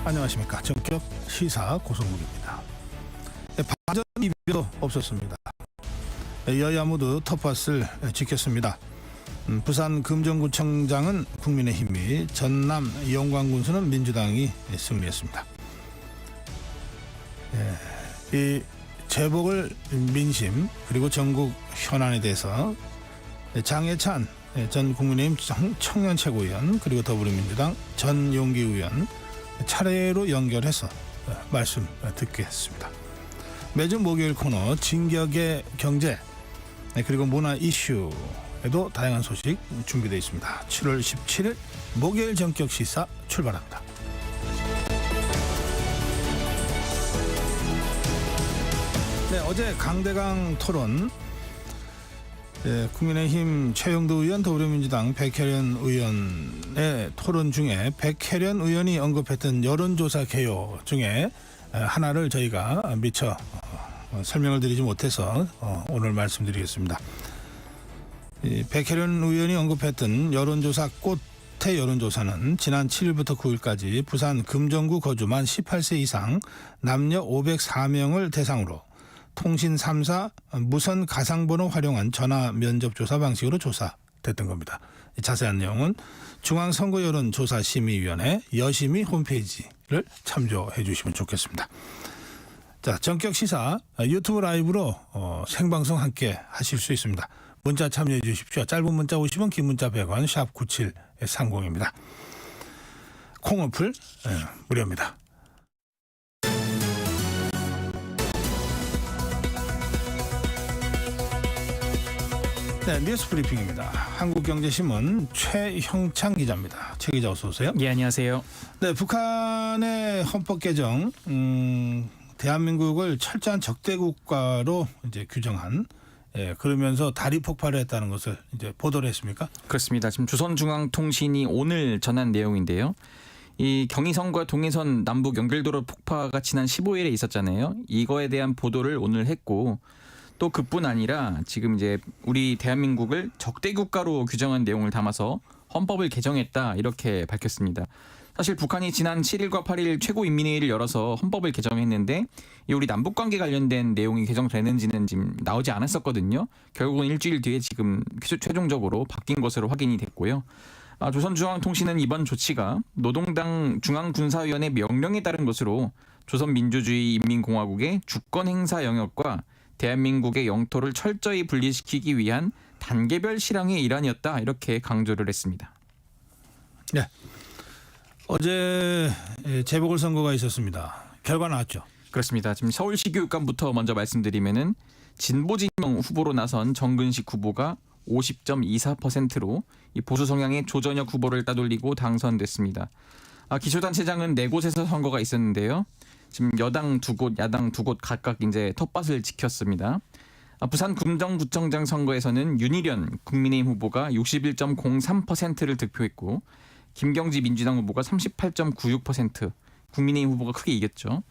안녕하십니까. 전격 시사 고성국입니다. 반전 이변도 없었습니다. 여야 모두 텃밭을 지켰습니다. 부산 금정구청장은 국민의힘이, 전남 영광군수는 민주당이 승리했습니다. 이 재보궐 민심 그리고 전국 현안에 대해서 장해찬 전 국민의힘 청년 최고위원 그리고 더불어민주당 전용기 의원 차례로 연결해서 말씀 듣겠습니다. 매주 목요일 코너 진격의 경제 그리고 문화 이슈에도 다양한 소식 준비되어 있습니다. 7월 17일 목요일 전격 시사 출발합니다. 네, 어제 강대강 토론, 국민의힘 최영도 의원, 더불어민주당 백혜련 의원의 토론 중에 백혜련 의원이 언급했던 여론조사 개요 중에 하나를 저희가 미처 설명을 드리지 못해서 오늘 말씀드리겠습니다. 백혜련 의원이 언급했던 여론조사 꽃의 여론조사는 지난 7일부터 9일까지 부산 금정구 거주 만 18세 이상 남녀 504명을 대상으로 통신 3사 무선 가상번호 활용한 전화 면접조사 방식으로 조사됐던 겁니다. 자세한 내용은 중앙선거여론조사심의위원회 여심이 홈페이지를 참조해 주시면 좋겠습니다. 자, 전격 시사 유튜브 라이브로 생방송 함께 하실 수 있습니다. 문자 참여해 주십시오. 짧은 문자 50원, 긴 문자 100원, 샵 9730입니다. 콩 어플 무료입니다. 네, 뉴스 브리핑입니다. 한국경제신문 최형창 기자입니다. 최 기자 어서 오세요. 예, 안녕하세요. 네, 북한의 헌법 개정, 대한민국을 철저한 적대 국가로 이제 규정한, 그러면서 다리 폭발을 했다는 것을 이제 보도를 했습니까? 그렇습니다. 지금 조선중앙통신이 오늘 전한 내용인데요. 이 경의선과 동해선 남북 연결도로 폭파가 지난 15일에 있었잖아요. 이거에 대한 보도를 오늘 했고, 또 그뿐 아니라 지금 이제 우리 대한민국을 적대 국가로 규정한 내용을 담아서 헌법을 개정했다 이렇게 밝혔습니다. 사실 북한이 지난 7일과 8일 최고인민회의를 열어서 헌법을 개정했는데 이 우리 남북관계 관련된 내용이 개정되는지는 지금 나오지 않았었거든요. 결국은 일주일 뒤에 지금 최종적으로 바뀐 것으로 확인이 됐고요. 조선중앙통신은 이번 조치가 노동당 중앙군사위원회 명령에 따른 것으로 조선민주주의인민공화국의 주권행사 영역과 대한민국의 영토를 철저히 분리시키기 위한 단계별 실황의 일환이었다 이렇게 강조를 했습니다. 네, 어제 재보궐선거가 있었습니다. 결과 나왔죠? 그렇습니다. 지금 서울시 교육감부터 먼저 말씀드리면은 진보진영 후보로 나선 정근식 후보가 50.24%로 이 보수 성향의 조전혁 후보를 따돌리고 당선됐습니다. 기초단체장은 4곳에서 선거가 있었는데요. 지금 여당 2곳, 야당 2곳 각각 이제 텃밭을 지켰습니다. 부산 금정구청장 선거에서는 윤희련 국민의힘 후보가 61.03%를 득표했고 김경지 민주당 후보가 38.96%, 국민의힘 후보가 크게 이겼죠.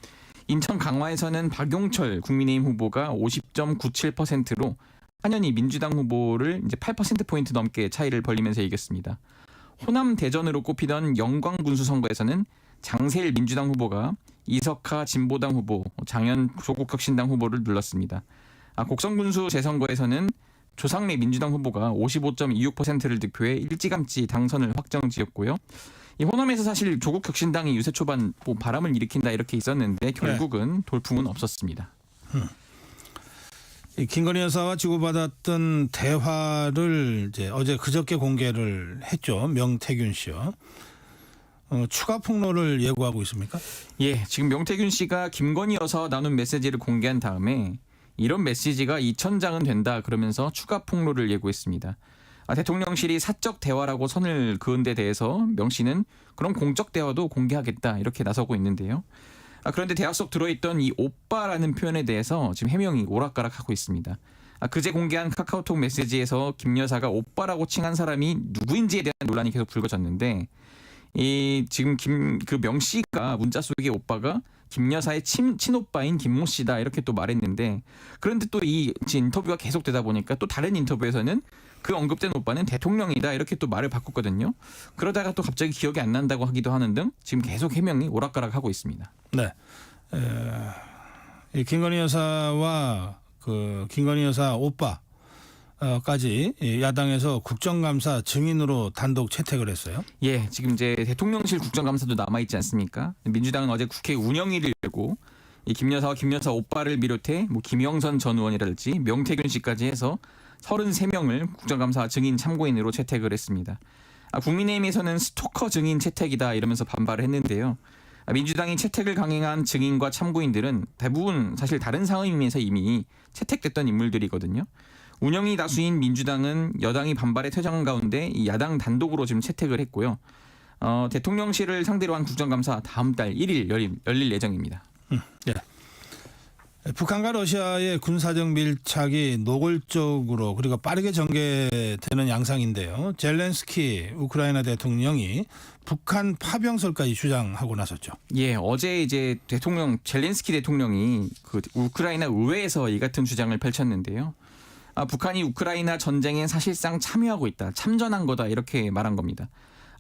인천 강화에서는 박용철 국민의힘 후보가 50.97%로 한현희 민주당 후보를 이제 8%포인트 넘게 차이를 벌리면서 이겼습니다. 호남 대전으로 꼽히던 영광군수 선거에서는 장세일 민주당 후보가 이석하 진보당 후보, 장현 조국혁신당 후보를 눌렀습니다. 곡성군수 재선거에서는 조상래 민주당 후보가 55.26%를 득표해 일찌감치 당선을 확정지었고요. 이 호남에서 사실 조국혁신당이 유세 초반 바람을 일으킨다 이렇게 있었는데 결국은 돌풍은 없었습니다. 이 김건희 여사와 주고받았던 대화를 이제 어제 그저께 공개를 했죠. 명태균 씨요. 추가 폭로를 예고하고 있습니까? 예, 지금 명태균 씨가 김건희 여사와 나눈 메시지를 공개한 다음에 이런 메시지가 2,000장은 된다 그러면서 추가 폭로를 예고했습니다. 대통령실이 사적 대화라고 선을 그은 데 대해서 명 씨는 그럼 공적 대화도 공개하겠다 이렇게 나서고 있는데요. 그런데 대화 속 들어있던 이 오빠라는 표현에 대해서 지금 해명이 오락가락하고 있습니다. 그제 공개한 카카오톡 메시지에서 김 여사가 오빠라고 칭한 사람이 누구인지에 대한 논란이 계속 불거졌는데 지금 명 씨가 문자 속의 오빠가 김 여사의 친오빠인 김모 씨다 이렇게 또 말했는데 그런데 또 이 인터뷰가 계속되다 보니까 또 다른 인터뷰에서는 그 언급된 오빠는 대통령이다 이렇게 또 말을 바꿨거든요. 그러다가 또 갑자기 기억이 안 난다고 하기도 하는 등 지금 계속 해명이 오락가락하고 있습니다. 네. 이 김건희 여사와 그 김건희 여사 오빠까지 야당에서 국정감사 증인으로 단독 채택을 했어요. 예, 지금 이제 대통령실 국정감사도 남아 있지 않습니까? 민주당은 어제 국회 운영위를 열고 이 김 여사와 김 여사 오빠를 비롯해 뭐 김영선 전 의원이랄지 명태균 씨까지 해서 33명을 국정감사 증인 참고인으로 채택을 했습니다. 국민의힘에서는 스토커 증인 채택이다 이러면서 반발을 했는데요. 민주당이 채택을 강행한 증인과 참고인들은 대부분 사실 다른 상임위에서 이미 채택됐던 인물들이거든요. 운영이 다수인 민주당은 여당이 반발에 퇴장한 가운데 이 야당 단독으로 지금 채택을 했고요. 대통령실을 상대로 한 국정감사 다음 달 1일 열릴 예정입니다. 예. 북한과 러시아의 군사적 밀착이 노골적으로 그리고 빠르게 전개되는 양상인데요. 젤렌스키 우크라이나 대통령이 북한 파병설까지 주장하고 나섰죠. 예, 어제 이제 젤렌스키 대통령이 그 우크라이나 의회에서 이 같은 주장을 펼쳤는데요. 북한이 우크라이나 전쟁에 사실상 참여하고 있다, 참전한 거다 이렇게 말한 겁니다.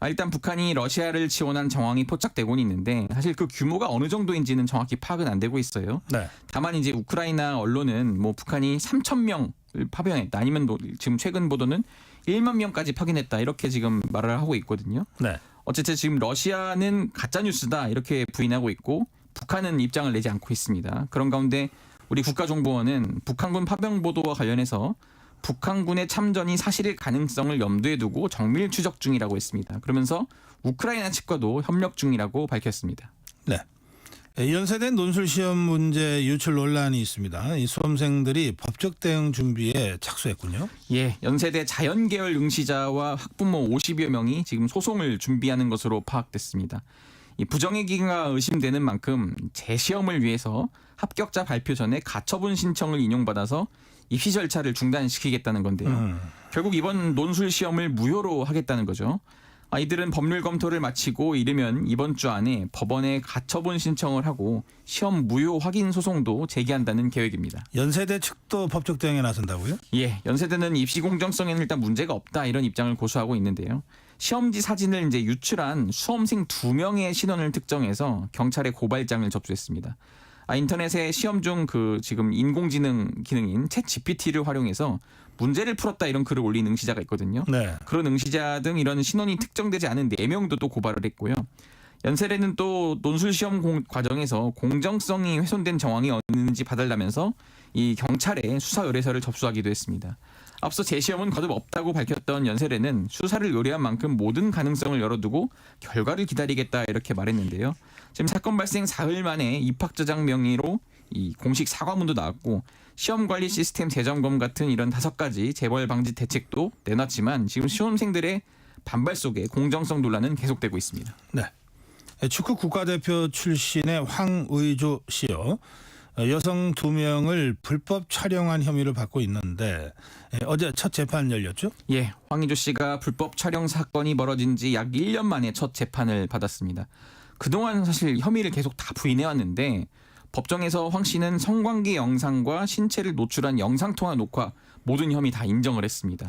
일단 북한이 러시아를 지원한 정황이 포착되고는 있는데 사실 그 규모가 어느 정도인지는 정확히 파악은 안 되고 있어요. 네. 다만 이제 우크라이나 언론은 뭐 북한이 3,000명을 파병했다, 아니면 지금 최근 보도는 1만 명까지 파견했다 이렇게 지금 말을 하고 있거든요. 네. 어쨌든 지금 러시아는 가짜 뉴스다 이렇게 부인하고 있고 북한은 입장을 내지 않고 있습니다. 그런 가운데 우리 국가정보원은 북한군 파병 보도와 관련해서 북한군의 참전이 사실일 가능성을 염두에 두고 정밀 추적 중이라고 했습니다. 그러면서 우크라이나 측과도 협력 중이라고 밝혔습니다. 네. 연세대 논술 시험 문제 유출 논란이 있습니다. 이 수험생들이 법적 대응 준비에 착수했군요. 예, 연세대 자연계열 응시자와 학부모 50여 명이 지금 소송을 준비하는 것으로 파악됐습니다. 이 부정행위가 의심되는 만큼 재시험을 위해서 합격자 발표 전에 가처분 신청을 인용받아서 입시 절차를 중단시키겠다는 건데요. 결국 이번 논술 시험을 무효로 하겠다는 거죠. 이들은 법률 검토를 마치고 이르면 이번 주 안에 법원에 가처분 신청을 하고 시험 무효 확인 소송도 제기한다는 계획입니다. 연세대 측도 법적 대응에 나선다고요? 예, 연세대는 입시 공정성에는 일단 문제가 없다 이런 입장을 고수하고 있는데요. 시험지 사진을 이제 유출한 수험생 2명의 신원을 특정해서 경찰에 고발장을 접수했습니다. 인터넷에 시험 중 그 지금 인공지능 기능인 챗 GPT를 활용해서 문제를 풀었다 이런 글을 올린 응시자가 있거든요. 네. 그런 응시자 등 이런 신원이 특정되지 않은 4명도 또 고발을 했고요. 연세대는 또 논술 시험 과정에서 공정성이 훼손된 정황이 없는지 봐달라면서 이 경찰에 수사 의뢰서를 접수하기도 했습니다. 앞서 재시험은 거듭 없다고 밝혔던 연세대는 수사를 의뢰한 만큼 모든 가능성을 열어두고 결과를 기다리겠다 이렇게 말했는데요. 지금 사건 발생 사흘 만에 입학 저장 명의로 이 공식 사과문도 나왔고 시험 관리 시스템 재점검 같은 이런 5가지 재벌 방지 대책도 내놨지만 지금 시험생들의 반발 속에 공정성 논란은 계속되고 있습니다. 네. 축구 국가대표 출신의 황의조 씨요. 여성 2명을 불법 촬영한 혐의를 받고 있는데 어제 첫 재판 열렸죠? 예, 황의조 씨가 불법 촬영 사건이 벌어진 지 약 1년 만에 첫 재판을 받았습니다. 그동안 사실 혐의를 계속 다 부인해왔는데 법정에서 황 씨는 성관계 영상과 신체를 노출한 영상통화 녹화 모든 혐의 다 인정을 했습니다.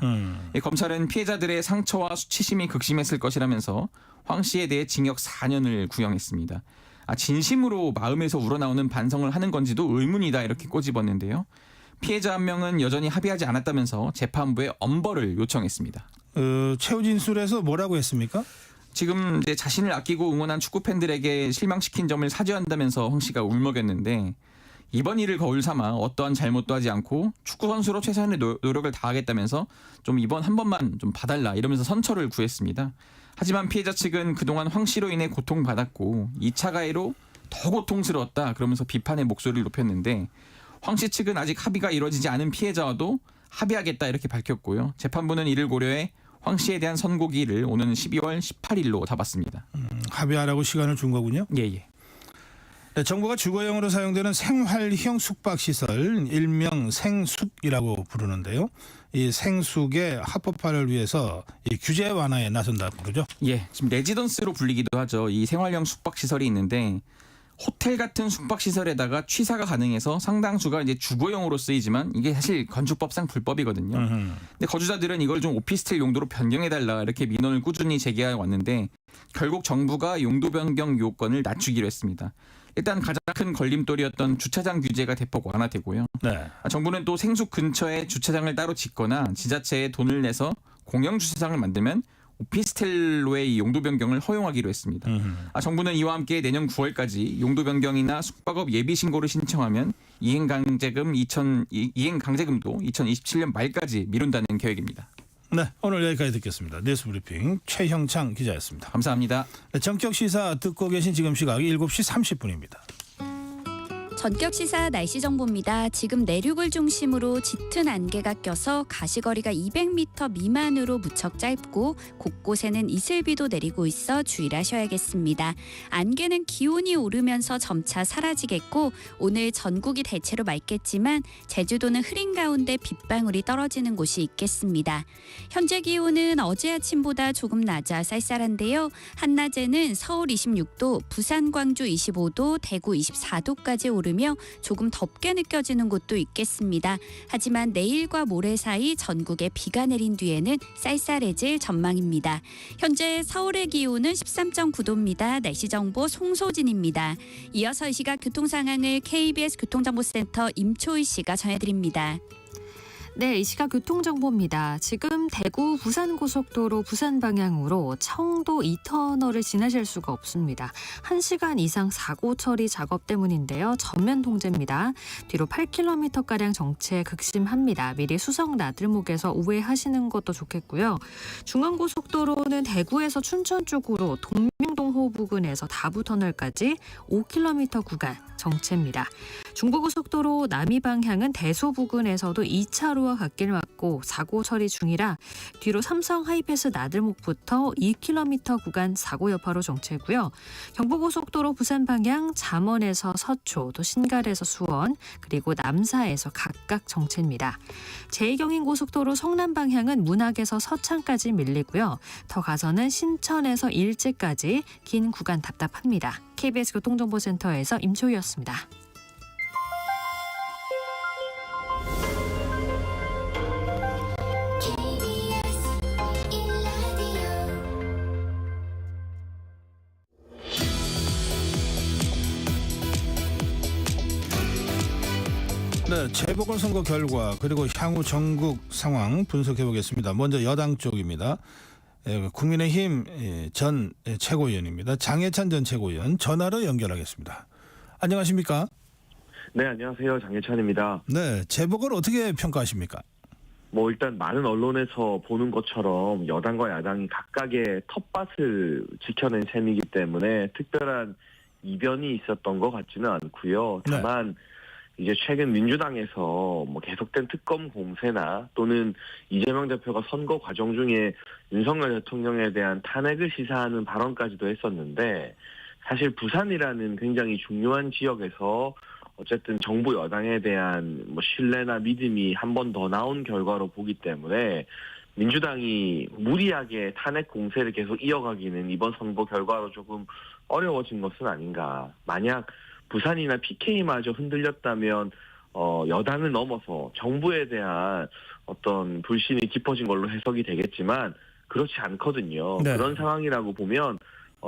검찰은 피해자들의 상처와 수치심이 극심했을 것이라면서 황 씨에 대해 징역 4년을 구형했습니다. 진심으로 마음에서 우러나오는 반성을 하는 건지도 의문이다 이렇게 꼬집었는데요. 피해자 한 명은 여전히 합의하지 않았다면서 재판부에 엄벌을 요청했습니다. 최후 진술에서 뭐라고 했습니까? 지금 이제 자신을 아끼고 응원한 축구 팬들에게 실망시킨 점을 사죄한다면서 황 씨가 울먹였는데 이번 일을 거울 삼아 어떠한 잘못도 하지 않고 축구 선수로 최선의 노력을 다하겠다면서 좀 이번 한 번만 좀 봐달라 이러면서 선처를 구했습니다. 하지만 피해자 측은 그동안 황 씨로 인해 고통받았고 2차 가해로 더 고통스러웠다 그러면서 비판의 목소리를 높였는데 황 씨 측은 아직 합의가 이루어지지 않은 피해자와도 합의하겠다 이렇게 밝혔고요. 재판부는 이를 고려해 황 씨에 대한 선고기일을 오는 12월 18일로 잡았습니다. 합의하라고 시간을 준 거군요. 예. 네, 정부가 주거용으로 사용되는 생활형 숙박시설 일명 생숙이라고 부르는데요. 이 생숙의 합법화를 위해서 이 규제 완화에 나선다고 그러죠. 예, 지금 레지던스로 불리기도 하죠. 이 생활형 숙박시설이 있는데 호텔 같은 숙박 시설에다가 취사가 가능해서 상당수가 이제 주거용으로 쓰이지만 이게 사실 건축법상 불법이거든요. 근데 거주자들은 이걸 좀 오피스텔 용도로 변경해달라 이렇게 민원을 꾸준히 제기해 왔는데 결국 정부가 용도 변경 요건을 낮추기로 했습니다. 일단 가장 큰 걸림돌이었던 주차장 규제가 대폭 완화되고요. 네. 정부는 또 생수 근처에 주차장을 따로 짓거나 지자체에 돈을 내서 공영 주차장을 만들면 오피스텔로의 이 용도 변경을 허용하기로 했습니다. 정부는 이와 함께 내년 9월까지 용도 변경이나 숙박업 예비 신고를 신청하면 이행 강제금도 2027년 말까지 미룬다는 계획입니다. 네, 오늘 여기까지 듣겠습니다. 뉴스브리핑 최형창 기자였습니다. 감사합니다. 네, 전격 시사 듣고 계신 지금 시각 7시 30분입니다. 전격 시사 날씨 정보입니다. 지금 내륙을 중심으로 짙은 안개가 껴서 가시거리가 200m 미만으로 무척 짧고 곳곳에는 이슬비도 내리고 있어 주의를 하셔야겠습니다. 안개는 기온이 오르면서 점차 사라지겠고 오늘 전국이 대체로 맑겠지만 제주도는 흐린 가운데 빗방울이 떨어지는 곳이 있겠습니다. 현재 기온은 어제 아침보다 조금 낮아 쌀쌀한데요. 한낮에는 서울 26도, 부산, 광주 25도, 대구 24도까지 오르며 조금 덥게 느껴지는 곳도 있겠습니다. 하지만 내일과 모레 사이 전국에 비가 내린 뒤에는 쌀쌀해질 전망입니다. 현재 서울의 기온은 13.9도입니다. 날씨 정보 송소진입니다. 이어서 이 시각 교통 상황을 KBS 교통정보센터 임초희 씨가 전해드립니다. 네, 이 시각 교통정보입니다. 지금 대구 부산고속도로 부산 방향으로 청도 2터널을 지나실 수가 없습니다. 1시간 이상 사고 처리 작업 때문인데요. 전면 통제입니다. 뒤로 8km가량 정체 극심합니다. 미리 수성 나들목에서 우회하시는 것도 좋겠고요. 중앙고속도로는 대구에서 춘천 쪽으로 동명동호 부근에서 다부터널까지 5km 구간 정체입니다. 중부고속도로 남이 방향은 대소 부근에서도 2차로와 갓길 막고 사고 처리 중이라 뒤로 삼성 하이패스 나들목부터 2km 구간 사고 여파로 정체고요. 경부고속도로 부산 방향 잠원에서 서초, 또 신갈에서 수원, 그리고 남사에서 각각 정체입니다. 제2경인고속도로 성남 방향은 문학에서 서창까지 밀리고요. 더 가서는 신천에서 일제까지 긴 구간 답답합니다. KBS 교통정보센터에서 임초희였습니다. 네, 재보궐선거 결과 그리고 향후 전국 상황 분석해 보겠습니다. 먼저 여당 쪽입니다. 국민의힘 전 최고위원입니다. 장해찬 전 최고위원 전화로 연결하겠습니다. 안녕하십니까? 네, 안녕하세요. 장혜찬입니다. 네, 재보궐 어떻게 평가하십니까? 일단 많은 언론에서 보는 것처럼 여당과 야당이 각각의 텃밭을 지켜낸 셈이기 때문에 특별한 이변이 있었던 것 같지는 않고요. 다만 이제 최근 민주당에서 계속된 특검 공세나 또는 이재명 대표가 선거 과정 중에 윤석열 대통령에 대한 탄핵을 시사하는 발언까지도 했었는데 사실 부산이라는 굉장히 중요한 지역에서 어쨌든 정부 여당에 대한 신뢰나 믿음이 한 번 더 나온 결과로 보기 때문에 민주당이 무리하게 탄핵 공세를 계속 이어가기는 이번 선거 결과로 조금 어려워진 것은 아닌가. 만약 부산이나 PK마저 흔들렸다면 여당을 넘어서 정부에 대한 어떤 불신이 깊어진 걸로 해석이 되겠지만 그렇지 않거든요. 네. 그런 상황이라고 보면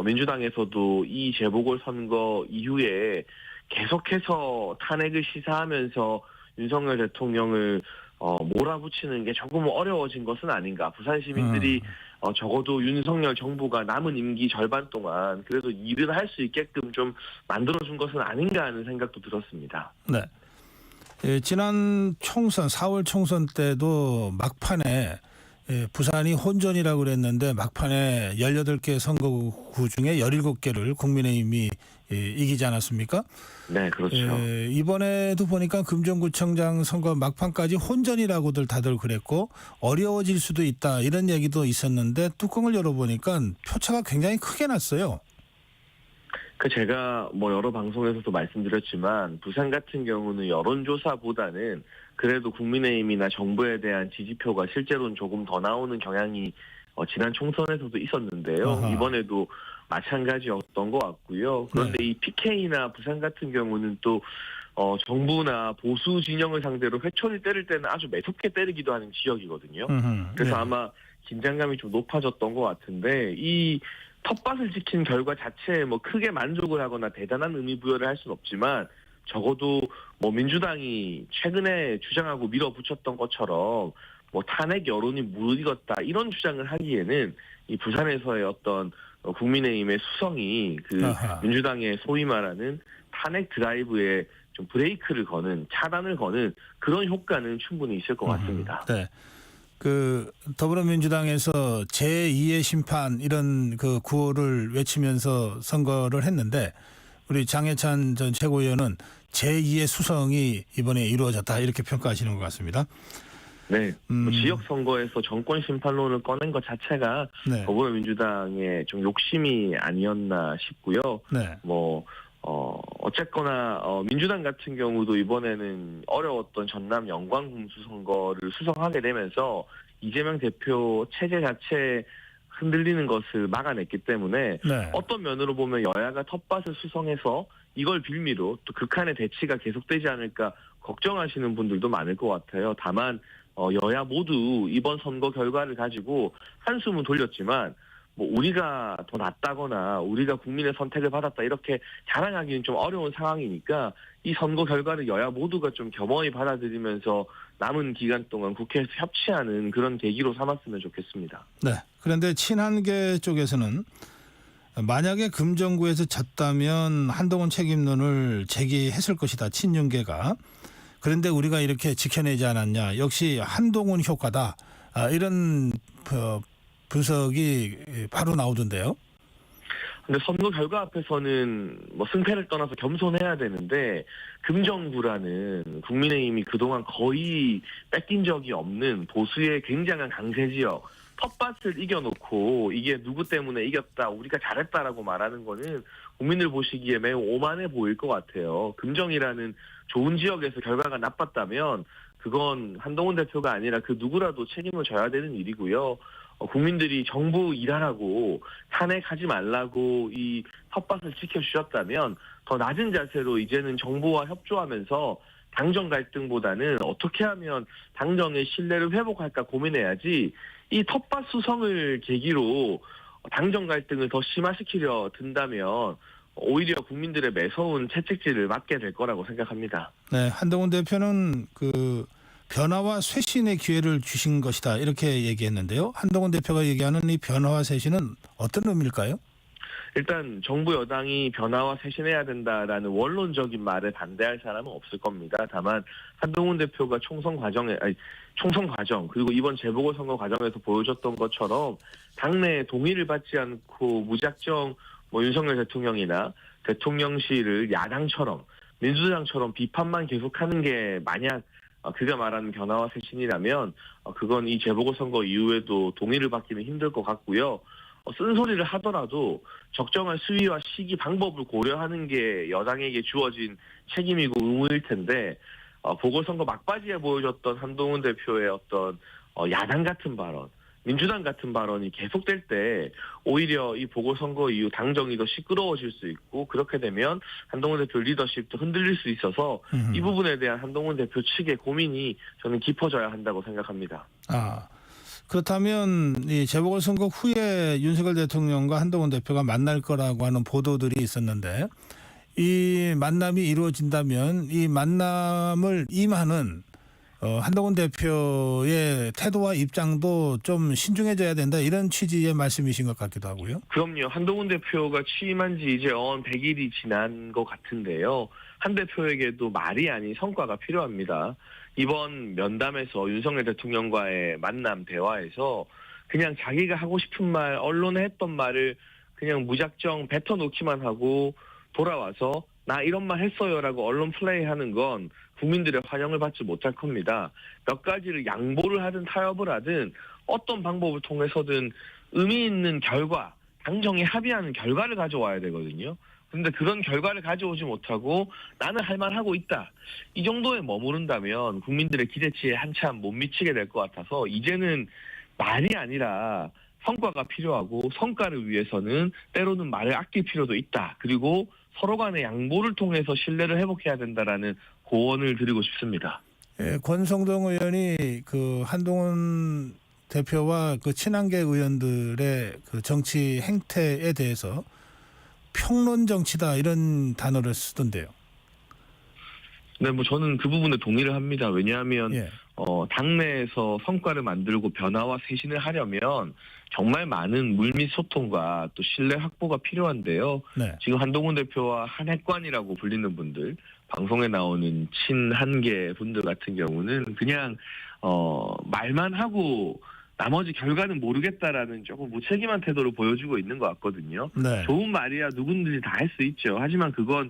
민주당에서도 이 재보궐선거 이후에 계속해서 탄핵을 시사하면서 윤석열 대통령을 몰아붙이는 게 조금 어려워진 것은 아닌가. 부산 시민들이 적어도 윤석열 정부가 남은 임기 절반 동안 그래도 일을 할 수 있게끔 좀 만들어준 것은 아닌가 하는 생각도 들었습니다. 네. 지난 총선 4월 총선 때도 막판에 부산이 혼전이라고 그랬는데 막판에 18개 선거구 중에 17개를 국민의힘이 이기지 않았습니까? 네, 그렇죠. 이번에도 보니까 금정구청장 선거 막판까지 혼전이라고들 다들 그랬고 어려워질 수도 있다 이런 얘기도 있었는데 뚜껑을 열어보니까 표차가 굉장히 크게 났어요. 제가 여러 방송에서도 말씀드렸지만 부산 같은 경우는 여론조사보다는 그래도 국민의힘이나 정부에 대한 지지표가 실제로는 조금 더 나오는 경향이 지난 총선에서도 있었는데요. 아하. 이번에도 마찬가지였던 것 같고요. 그런데 이 PK나 부산 같은 경우는 또 정부나 보수 진영을 상대로 회초리 때릴 때는 아주 매섭게 때리기도 하는 지역이거든요. 그래서 네. 아마 긴장감이 좀 높아졌던 것 같은데 이 텃밭을 지킨 결과 자체에 뭐 크게 만족을 하거나 대단한 의미 부여를 할 수는 없지만 적어도 뭐 민주당이 최근에 주장하고 밀어붙였던 것처럼 뭐 탄핵 여론이 무르익었다 이런 주장을 하기에는 이 부산에서의 어떤 국민의힘의 수성이 그 아하. 민주당의 소위 말하는 탄핵 드라이브에 좀 브레이크를 거는 차단을 거는 그런 효과는 충분히 있을 것 같습니다. 네. 그 더불어민주당에서 제2의 심판 이런 그 구호를 외치면서 선거를 했는데 우리 장해찬 전 최고위원은 제2의 수성이 이번에 이루어졌다 이렇게 평가하시는 것 같습니다. 네, 뭐 지역 선거에서 정권 심판론을 꺼낸 것 자체가 네. 더불어민주당의 좀 욕심이 아니었나 싶고요. 네. 어쨌거나 민주당 같은 경우도 이번에는 어려웠던 전남 영광군수 선거를 수성하게 되면서 이재명 대표 체제 자체 흔들리는 것을 막아냈기 때문에 네. 어떤 면으로 보면 여야가 텃밭을 수성해서 이걸 빌미로 또 극한의 대치가 계속되지 않을까 걱정하시는 분들도 많을 것 같아요. 다만 여야 모두 이번 선거 결과를 가지고 한숨은 돌렸지만 뭐 우리가 더 낫다거나 우리가 국민의 선택을 받았다 이렇게 자랑하기는 좀 어려운 상황이니까 이 선거 결과를 여야 모두가 좀 겸허히 받아들이면서 남은 기간 동안 국회에서 협치하는 그런 계기로 삼았으면 좋겠습니다. 네. 그런데 친한계 쪽에서는 만약에 금정구에서 졌다면 한동훈 책임론을 제기했을 것이다. 친윤계가. 그런데 우리가 이렇게 지켜내지 않았냐. 역시 한동훈 효과다. 이런 분석이 바로 나오던데요. 근데 선거 결과 앞에서는 뭐 승패를 떠나서 겸손해야 되는데 금정구라는 국민의힘이 그동안 거의 뺏긴 적이 없는 보수의 굉장한 강세 지역 텃밭을 이겨놓고 이게 누구 때문에 이겼다 우리가 잘했다라고 말하는 거는 국민들 보시기에 매우 오만해 보일 것 같아요. 금정이라는 좋은 지역에서 결과가 나빴다면 그건 한동훈 대표가 아니라 그 누구라도 책임을 져야 되는 일이고요. 국민들이 정부 일하라고 탄핵하지 말라고 이 텃밭을 지켜주셨다면 더 낮은 자세로 이제는 정부와 협조하면서 당정 갈등보다는 어떻게 하면 당정의 신뢰를 회복할까 고민해야지 이 텃밭 수성을 계기로 당정 갈등을 더 심화시키려 든다면 오히려 국민들의 매서운 채찍질을 맞게 될 거라고 생각합니다. 네. 한동훈 대표는 그 변화와 쇄신의 기회를 주신 것이다 이렇게 얘기했는데요. 한동훈 대표가 얘기하는 이 변화와 쇄신은 어떤 의미일까요? 일단 정부 여당이 변화와 쇄신해야 된다라는 원론적인 말에 반대할 사람은 없을 겁니다. 다만 한동훈 대표가 총선 과정 그리고 이번 재보궐선거 과정에서 보여줬던 것처럼 당내 동의를 받지 않고 무작정 윤석열 대통령이나 대통령실을 야당처럼 민주당처럼 비판만 계속하는 게 만약 그가 말하는 변화와 쇄신이라면 그건 이 재보궐선거 이후에도 동의를 받기는 힘들 것 같고요. 쓴소리를 하더라도 적정한 수위와 시기 방법을 고려하는 게 여당에게 주어진 책임이고 의무일 텐데 보궐선거 막바지에 보여줬던 한동훈 대표의 어떤 야당 같은 발언, 민주당 같은 발언이 계속될 때 오히려 이 보궐선거 이후 당정이 더 시끄러워질 수 있고 그렇게 되면 한동훈 대표 리더십도 흔들릴 수 있어서 이 부분에 대한 한동훈 대표 측의 고민이 저는 깊어져야 한다고 생각합니다. 그렇다면 이 재보궐선거 후에 윤석열 대통령과 한동훈 대표가 만날 거라고 하는 보도들이 있었는데 이 만남이 이루어진다면 이 만남을 임하는 한동훈 대표의 태도와 입장도 좀 신중해져야 된다 이런 취지의 말씀이신 것 같기도 하고요. 그럼요. 한동훈 대표가 취임한 지 이제 100일이 지난 것 같은데요. 한 대표에게도 말이 아닌 성과가 필요합니다. 이번 면담에서 윤석열 대통령과의 만남 대화에서 그냥 자기가 하고 싶은 말, 언론에 했던 말을 그냥 무작정 뱉어놓기만 하고 돌아와서 나 이런 말 했어요라고 언론 플레이하는 건 국민들의 환영을 받지 못할 겁니다. 몇 가지를 양보를 하든 타협을 하든 어떤 방법을 통해서든 의미 있는 결과, 당정이 합의하는 결과를 가져와야 되거든요. 그런데 그런 결과를 가져오지 못하고 나는 할 말 하고 있다. 이 정도에 머무른다면 국민들의 기대치에 한참 못 미치게 될 것 같아서 이제는 말이 아니라 성과가 필요하고 성과를 위해서는 때로는 말을 아낄 필요도 있다. 그리고 서로 간의 양보를 통해서 신뢰를 회복해야 된다라는 고언을 드리고 싶습니다. 예, 권성동 의원이 그 한동훈 대표와 그 친한계 의원들의 그 정치 행태에 대해서 평론 정치다 이런 단어를 쓰던데요. 네, 뭐 저는 그 부분에 동의를 합니다. 왜냐하면 예. 당내에서 성과를 만들고 변화와 쇄신을 하려면 정말 많은 물밑 소통과 또 신뢰 확보가 필요한데요. 네. 지금 한동훈 대표와 한핵관이라고 불리는 분들, 방송에 나오는 친한계 분들 같은 경우는 그냥 말만 하고 나머지 결과는 모르겠다라는 조금 무책임한 태도를 보여주고 있는 것 같거든요. 네. 좋은 말이야 누구든지 다 할 수 있죠. 하지만 그건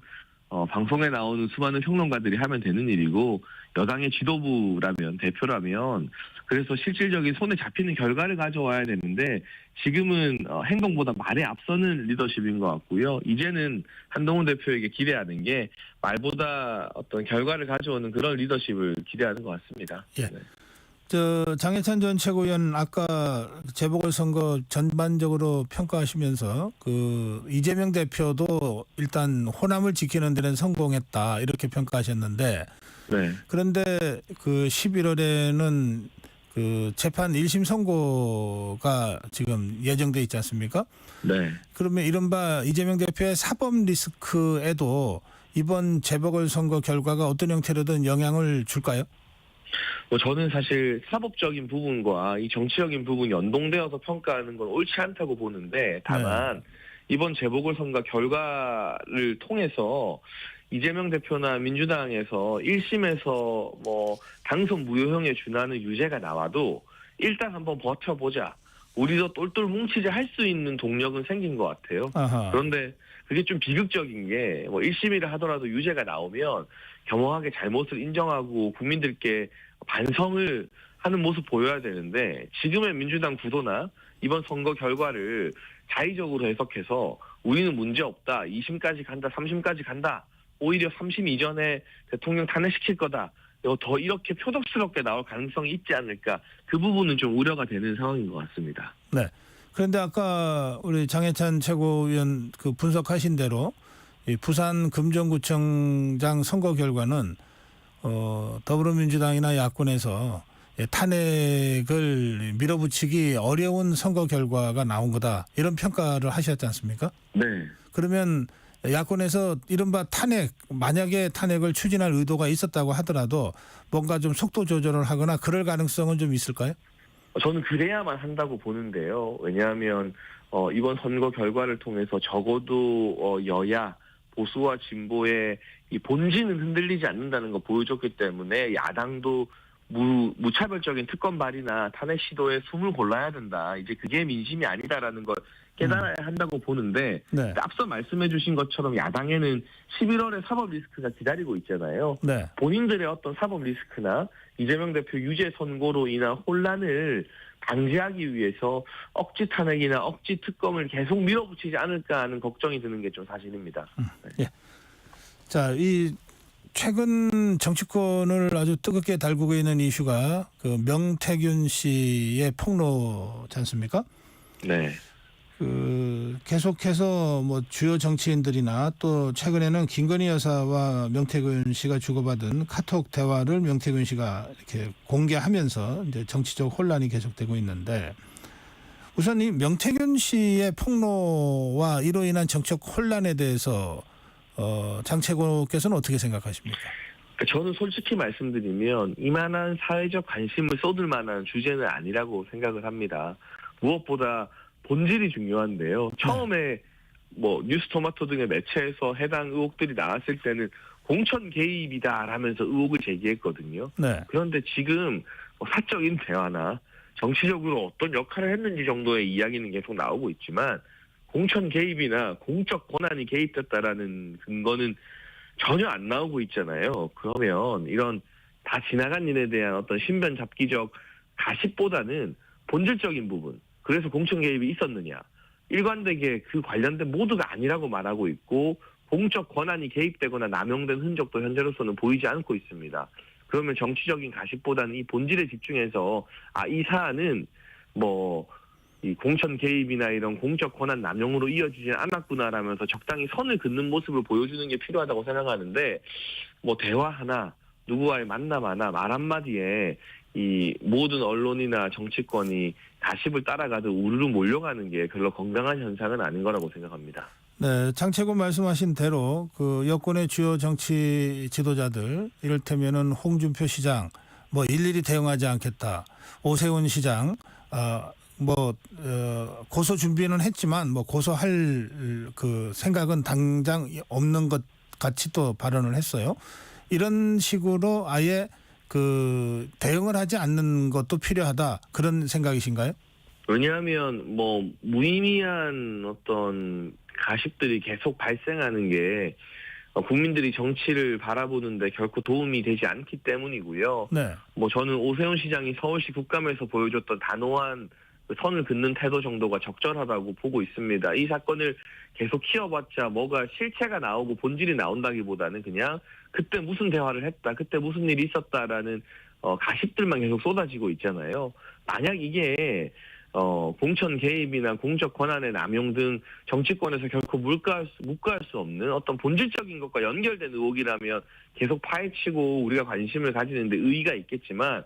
방송에 나오는 수많은 평론가들이 하면 되는 일이고 여당의 지도부라면 대표라면 그래서 실질적인 손에 잡히는 결과를 가져와야 되는데 지금은 행동보다 말에 앞서는 리더십인 것 같고요. 이제는 한동훈 대표에게 기대하는 게 말보다 어떤 결과를 가져오는 그런 리더십을 기대하는 것 같습니다. 예. 네. 장해찬 전 최고위원 아까 재보궐선거 전반적으로 평가하시면서 그 이재명 대표도 일단 호남을 지키는 데는 성공했다 이렇게 평가하셨는데 네. 그런데 그 11월에는 그 재판 1심 선고가 지금 예정돼 있지 않습니까? 네. 그러면 이른바 이재명 대표의 사법 리스크에도 이번 재보궐선거 결과가 어떤 형태로든 영향을 줄까요? 저는 사실 사법적인 부분과 이 정치적인 부분이 연동되어서 평가하는 건 옳지 않다고 보는데 다만 이번 재보궐선거 결과를 통해서 이재명 대표나 민주당에서 1심에서 뭐 당선 무효형에 준하는 유죄가 나와도 일단 한번 버텨보자. 우리도 똘똘 뭉치자 할 수 있는 동력은 생긴 것 같아요. 아하. 그런데 그게 좀 비극적인 게 뭐 1심이라 하더라도 유죄가 나오면 겸허하게 잘못을 인정하고 국민들께 반성을 하는 모습 보여야 되는데 지금의 민주당 구도나 이번 선거 결과를 자의적으로 해석해서 우리는 문제없다. 2심까지 간다. 3심까지 간다. 오히려 3심 이전에 대통령 탄핵시킬 거다. 더 이렇게 표독스럽게 나올 가능성이 있지 않을까. 그 부분은 좀 우려가 되는 상황인 것 같습니다. 네. 그런데 아까 우리 장해찬 최고위원 그 분석하신 대로 이 부산 금정구청장 선거 결과는 더불어민주당이나 야권에서 탄핵을 밀어붙이기 어려운 선거 결과가 나온 거다. 이런 평가를 하셨지 않습니까? 네. 그러면 야권에서 이른바 탄핵, 만약에 탄핵을 추진할 의도가 있었다고 하더라도 뭔가 좀 속도 조절을 하거나 그럴 가능성은 좀 있을까요? 저는 그래야만 한다고 보는데요. 왜냐하면 이번 선거 결과를 통해서 적어도 여야, 보수와 진보의 이 본질은 흔들리지 않는다는 거 보여줬기 때문에 야당도 무차별적인 특권 발의나 탄핵 시도에 숨을 골라야 된다. 이제 그게 민심이 아니다라는 걸 깨달아야 한다고 보는데 네. 앞서 말씀해 주신 것처럼 야당에는 11월에 사법 리스크가 기다리고 있잖아요. 네. 본인들의 어떤 사법 리스크나 이재명 대표 유죄 선고로 인한 혼란을 방지하기 위해서 억지 탄핵이나 억지 특검을 계속 밀어붙이지 않을까 하는 걱정이 드는 게 좀 사실입니다. 네. 예. 자, 이 최근 정치권을 아주 뜨겁게 달구고 있는 이슈가 그 명태균 씨의 폭로지 않습니까? 네. 그 계속해서 뭐 주요 정치인들이나 또 최근에는 김건희 여사와 명태균 씨가 주고받은 카톡 대화를 명태균 씨가 이렇게 공개하면서 이제 정치적 혼란이 계속되고 있는데 우선 이 명태균 씨의 폭로와 이로 인한 정치적 혼란에 대해서 장 최고께서는 어떻게 생각하십니까? 저는 솔직히 말씀드리면 이만한 사회적 관심을 쏟을 만한 주제는 아니라고 생각을 합니다. 무엇보다 본질이 중요한데요. 처음에 뭐 뉴스토마토 등의 매체에서 해당 의혹들이 나왔을 때는 공천 개입이다라면서 의혹을 제기했거든요. 네. 그런데 지금 뭐 사적인 대화나 정치적으로 어떤 역할을 했는지 정도의 이야기는 계속 나오고 있지만 공천 개입이나 공적 권한이 개입됐다라는 근거는 전혀 안 나오고 있잖아요. 그러면 이런 다 지나간 일에 대한 어떤 신변 잡기적 가십보다는 본질적인 부분, 그래서 공천 개입이 있었느냐, 일관되게 그 관련된 모두가 아니라고 말하고 있고 공적 권한이 개입되거나 남용된 흔적도 현재로서는 보이지 않고 있습니다. 그러면 정치적인 가십보다는 이 본질에 집중해서 이 사안은 뭐 이 공천 개입이나 이런 공적 권한 남용으로 이어지지 않았구나라면서 적당히 선을 긋는 모습을 보여주는 게 필요하다고 생각하는데 뭐 대화 하나, 누구와의 만남 하나, 말 한마디에 이 모든 언론이나 정치권이 가십을 따라가듯 우르르 몰려가는 게 별로 건강한 현상은 아닌 거라고 생각합니다. 네, 장채곤 말씀하신 대로 그 여권의 주요 정치 지도자들 이를테면은 홍준표 시장 뭐 일일이 대응하지 않겠다. 오세훈 시장 고소 준비는 했지만 뭐 고소할 그 생각은 당장 없는 것 같이 또 발언을 했어요. 이런 식으로 아예 그 대응을 하지 않는 것도 필요하다 그런 생각이신가요? 왜냐하면 뭐 무의미한 어떤 가십들이 계속 발생하는 게 국민들이 정치를 바라보는데 결코 도움이 되지 않기 때문이고요. 네. 뭐 저는 오세훈 시장이 서울시 국감에서 보여줬던 단호한 그 선을 긋는 태도 정도가 적절하다고 보고 있습니다. 이 사건을 계속 키워봤자 뭐가 실체가 나오고 본질이 나온다기보다는 그냥 그때 무슨 대화를 했다, 그때 무슨 일이 있었다라는 가십들만 계속 쏟아지고 있잖아요. 만약 이게 공천 개입이나 공적 권한의 남용 등 정치권에서 결코 묵과할 수 없는 어떤 본질적인 것과 연결된 의혹이라면 계속 파헤치고 우리가 관심을 가지는데 의의가 있겠지만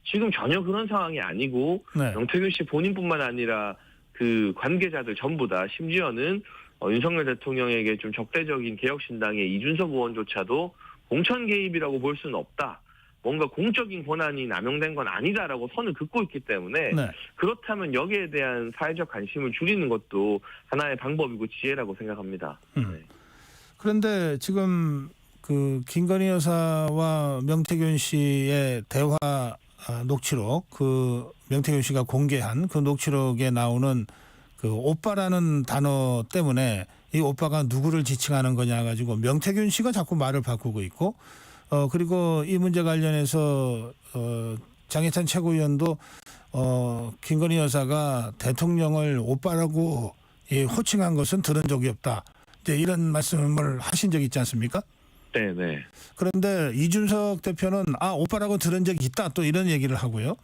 지금 전혀 그런 상황이 아니고 네. 명태균 씨 본인뿐만 아니라 그 관계자들 전부 다 심지어는 윤석열 대통령에게 좀 적대적인 개혁신당의 이준석 의원조차도 공천 개입이라고 볼 수는 없다. 뭔가 공적인 권한이 남용된 건 아니다라고 선을 긋고 있기 때문에 네. 그렇다면 여기에 대한 사회적 관심을 줄이는 것도 하나의 방법이고 지혜라고 생각합니다. 네. 그런데 지금 그 김건희 여사와 명태균 씨의 대화 녹취록 그 명태균 씨가 공개한 그 녹취록에 나오는 그 오빠라는 단어 때문에 이 오빠가 누구를 지칭하는 거냐 가지고 명태균 씨가 자꾸 말을 바꾸고 있고 그리고 이 문제 관련해서 장해찬 최고위원도 김건희 여사가 대통령을 오빠라고 호칭한 것은 들은 적이 없다. 이제 이런 말씀을 하신 적이 있지 않습니까? 네. 그런데 이준석 대표는 오빠라고 들은 적이 있다 또 이런 얘기를 하고요.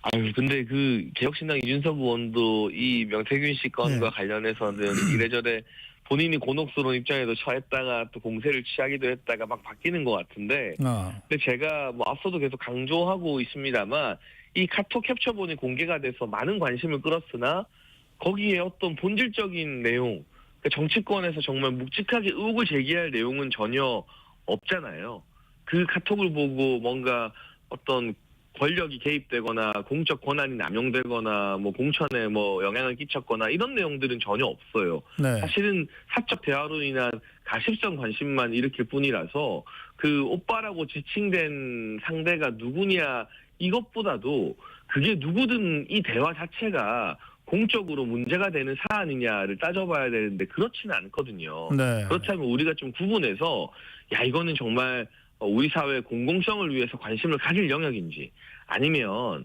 아유, 근데 그 개혁신당 이준석 의원도 이 명태균 씨 건과 관련해서는 이래저래 본인이 곤혹스러운 입장에도 처했다가 또 공세를 취하기도 했다가 막 바뀌는 것 같은데 근데 제가 뭐 앞서도 계속 강조하고 있습니다만 이 카톡 캡처본이 공개가 돼서 많은 관심을 끌었으나 거기에 어떤 본질적인 내용 정치권에서 정말 묵직하게 의혹을 제기할 내용은 전혀 없잖아요. 그 카톡을 보고 뭔가 어떤 권력이 개입되거나 공적 권한이 남용되거나 뭐 공천에 뭐 영향을 끼쳤거나 이런 내용들은 전혀 없어요. 네. 사실은 사적 대화로 인한 가십성 관심만 일으킬 뿐이라서 그 오빠라고 지칭된 상대가 누구냐 이것보다도 그게 누구든 이 대화 자체가 공적으로 문제가 되는 사안이냐를 따져봐야 되는데 그렇지는 않거든요. 네. 그렇다면 우리가 좀 구분해서 이거는 정말 우리 사회의 공공성을 위해서 관심을 가질 영역인지 아니면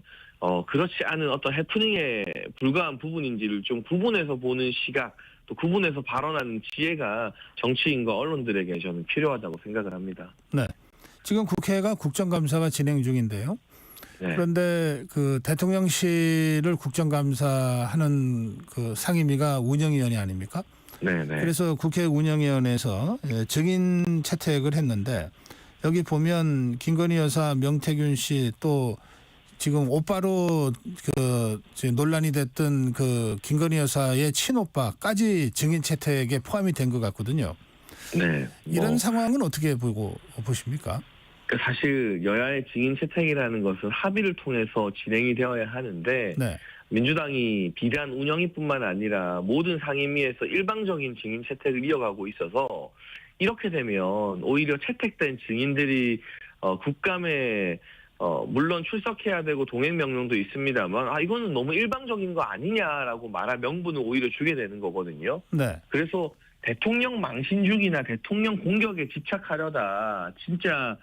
그렇지 않은 어떤 해프닝에 불과한 부분인지를 좀 구분해서 보는 시각 또 구분해서 발언하는 지혜가 정치인과 언론들에게 저는 필요하다고 생각을 합니다. 네. 지금 국회가 국정감사가 진행 중인데요. 네. 그런데 그 대통령실을 국정감사하는 그 상임위가 운영위원회 아닙니까? 네. 그래서 국회 운영위원회에서 증인 채택을 했는데 여기 보면 김건희 여사, 명태균 씨 또 지금 오빠로 그 논란이 됐던 그 김건희 여사의 친오빠까지 증인 채택에 포함이 된 것 같거든요. 네. 이런 상황은 어떻게 보십니까? 사실 여야의 증인 채택이라는 것은 합의를 통해서 진행이 되어야 하는데 네. 민주당이 비단 운영위뿐만 아니라 모든 상임위에서 일방적인 증인 채택을 이어가고 있어서 이렇게 되면 오히려 채택된 증인들이 국감에 물론 출석해야 되고 동행 명령도 있습니다만 이거는 너무 일방적인 거 아니냐라고 말할 명분을 오히려 주게 되는 거거든요. 네. 그래서 대통령 망신주기나 대통령 공격에 집착하려다 진짜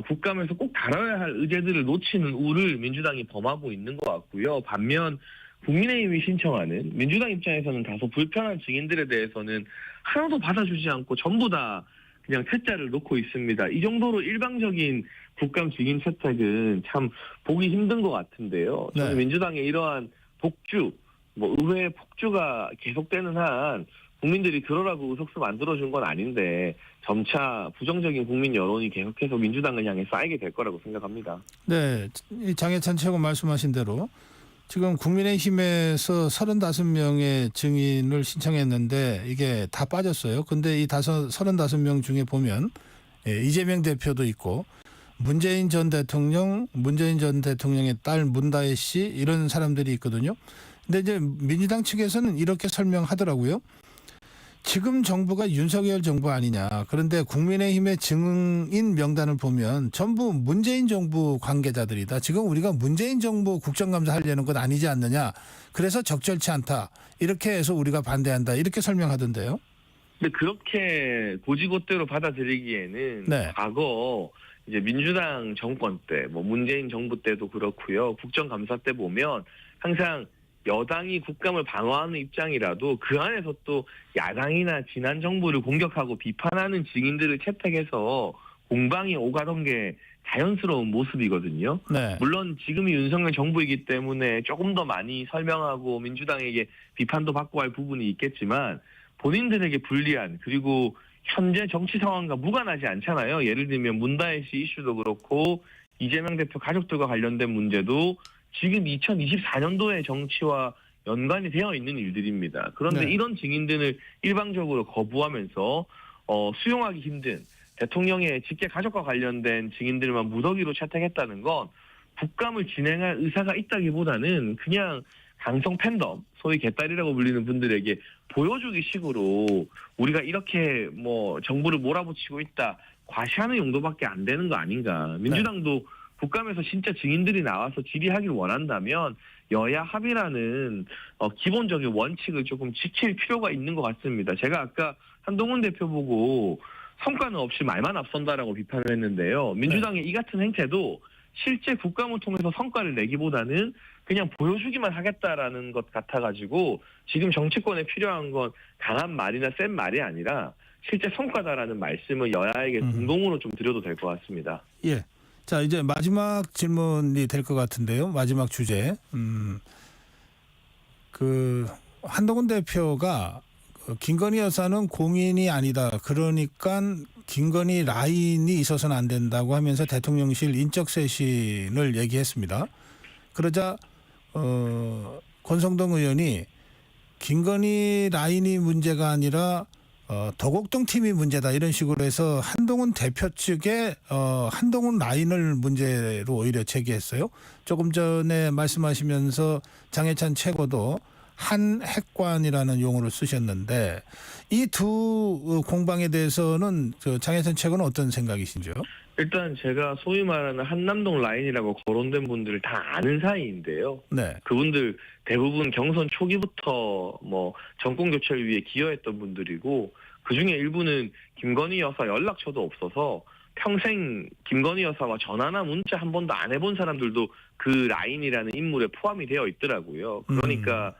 국감에서 꼭 다뤄야 할 의제들을 놓치는 우를 민주당이 범하고 있는 것 같고요. 반면 국민의힘이 신청하는 민주당 입장에서는 다소 불편한 증인들에 대해서는 하나도 받아주지 않고 전부 다 그냥 퇴짜를 놓고 있습니다. 이 정도로 일방적인 국감 증인 채택은 참 보기 힘든 것 같은데요. 저는 네. 민주당의 이러한 복주, 뭐 의회 폭주가 계속되는 한 국민들이 그러라고 의석수 만들어준 건 아닌데 점차 부정적인 국민 여론이 계속해서 민주당을 향해 쌓이게 될 거라고 생각합니다. 네, 이 장해찬 최고 말씀하신 대로 지금 국민의힘에서 35명의 증인을 신청했는데 이게 다 빠졌어요. 근데 이 35명 중에 보면 이재명 대표도 있고 문재인 전 대통령의 딸 문다혜 씨 이런 사람들이 있거든요. 근데 이제 민주당 측에서는 이렇게 설명하더라고요. 지금 정부가 윤석열 정부 아니냐. 그런데 국민의힘의 증인 명단을 보면 전부 문재인 정부 관계자들이다. 지금 우리가 문재인 정부 국정감사 하려는 것 아니지 않느냐. 그래서 적절치 않다. 이렇게 해서 우리가 반대한다. 이렇게 설명하던데요. 근데 그렇게 고지고대로 받아들이기에는 네. 과거 이제 민주당 정권 때, 뭐 문재인 정부 때도 그렇고요. 국정감사 때 보면 항상 여당이 국감을 방어하는 입장이라도 그 안에서 또 야당이나 지난 정부를 공격하고 비판하는 증인들을 채택해서 공방이 오가던 게 자연스러운 모습이거든요. 네. 물론 지금이 윤석열 정부이기 때문에 조금 더 많이 설명하고 민주당에게 비판도 받고 할 부분이 있겠지만 본인들에게 불리한 그리고 현재 정치 상황과 무관하지 않잖아요. 예를 들면 문다혜 씨 이슈도 그렇고 이재명 대표 가족들과 관련된 문제도 지금 2024년도의 정치와 연관이 되어 있는 일들입니다. 그런데 네. 이런 증인들을 일방적으로 거부하면서 수용하기 힘든 대통령의 직계 가족과 관련된 증인들만 무더기로 채택했다는 건 국감을 진행할 의사가 있다기보다는 그냥 강성 팬덤, 소위 개딸이라고 불리는 분들에게 보여주기 식으로 우리가 이렇게 뭐 정부를 몰아붙이고 있다 과시하는 용도밖에 안 되는 거 아닌가. 민주당도 국감에서 진짜 증인들이 나와서 질의하길 원한다면 여야 합의라는 기본적인 원칙을 조금 지킬 필요가 있는 것 같습니다. 제가 아까 한동훈 대표 보고 성과는 없이 말만 앞선다라고 비판을 했는데요. 민주당의 이 같은 행태도 실제 국감을 통해서 성과를 내기보다는 그냥 보여주기만 하겠다라는 것 같아가지고 지금 정치권에 필요한 건 강한 말이나 센 말이 아니라 실제 성과다라는 말씀을 여야에게 공동으로 좀 드려도 될 것 같습니다. 예. 자, 이제 마지막 질문이 될 것 같은데요. 마지막 주제. 한동훈 대표가 김건희 여사는 공인이 아니다. 그러니까 김건희 라인이 있어서는 안 된다고 하면서 대통령실 인적 쇄신을 얘기했습니다. 그러자 권성동 의원이 김건희 라인이 문제가 아니라 도곡동 팀이 문제다 이런 식으로 해서 한동훈 대표 측에 한동훈 라인을 문제로 오히려 제기했어요. 조금 전에 말씀하시면서 장해찬 최고도 한 핵관이라는 용어를 쓰셨는데 이 두 공방에 대해서는 장해찬 최고는 어떤 생각이신지요? 일단 제가 소위 말하는 한남동 라인이라고 거론된 분들을 다 아는 사이인데요. 네. 그분들 대부분 경선 초기부터 뭐 정권 교체를 위해 기여했던 분들이고 그중에 일부는 김건희 여사 연락처도 없어서 평생 김건희 여사와 전화나 문자 한 번도 안 해본 사람들도 그 라인이라는 인물에 포함이 되어 있더라고요. 그러니까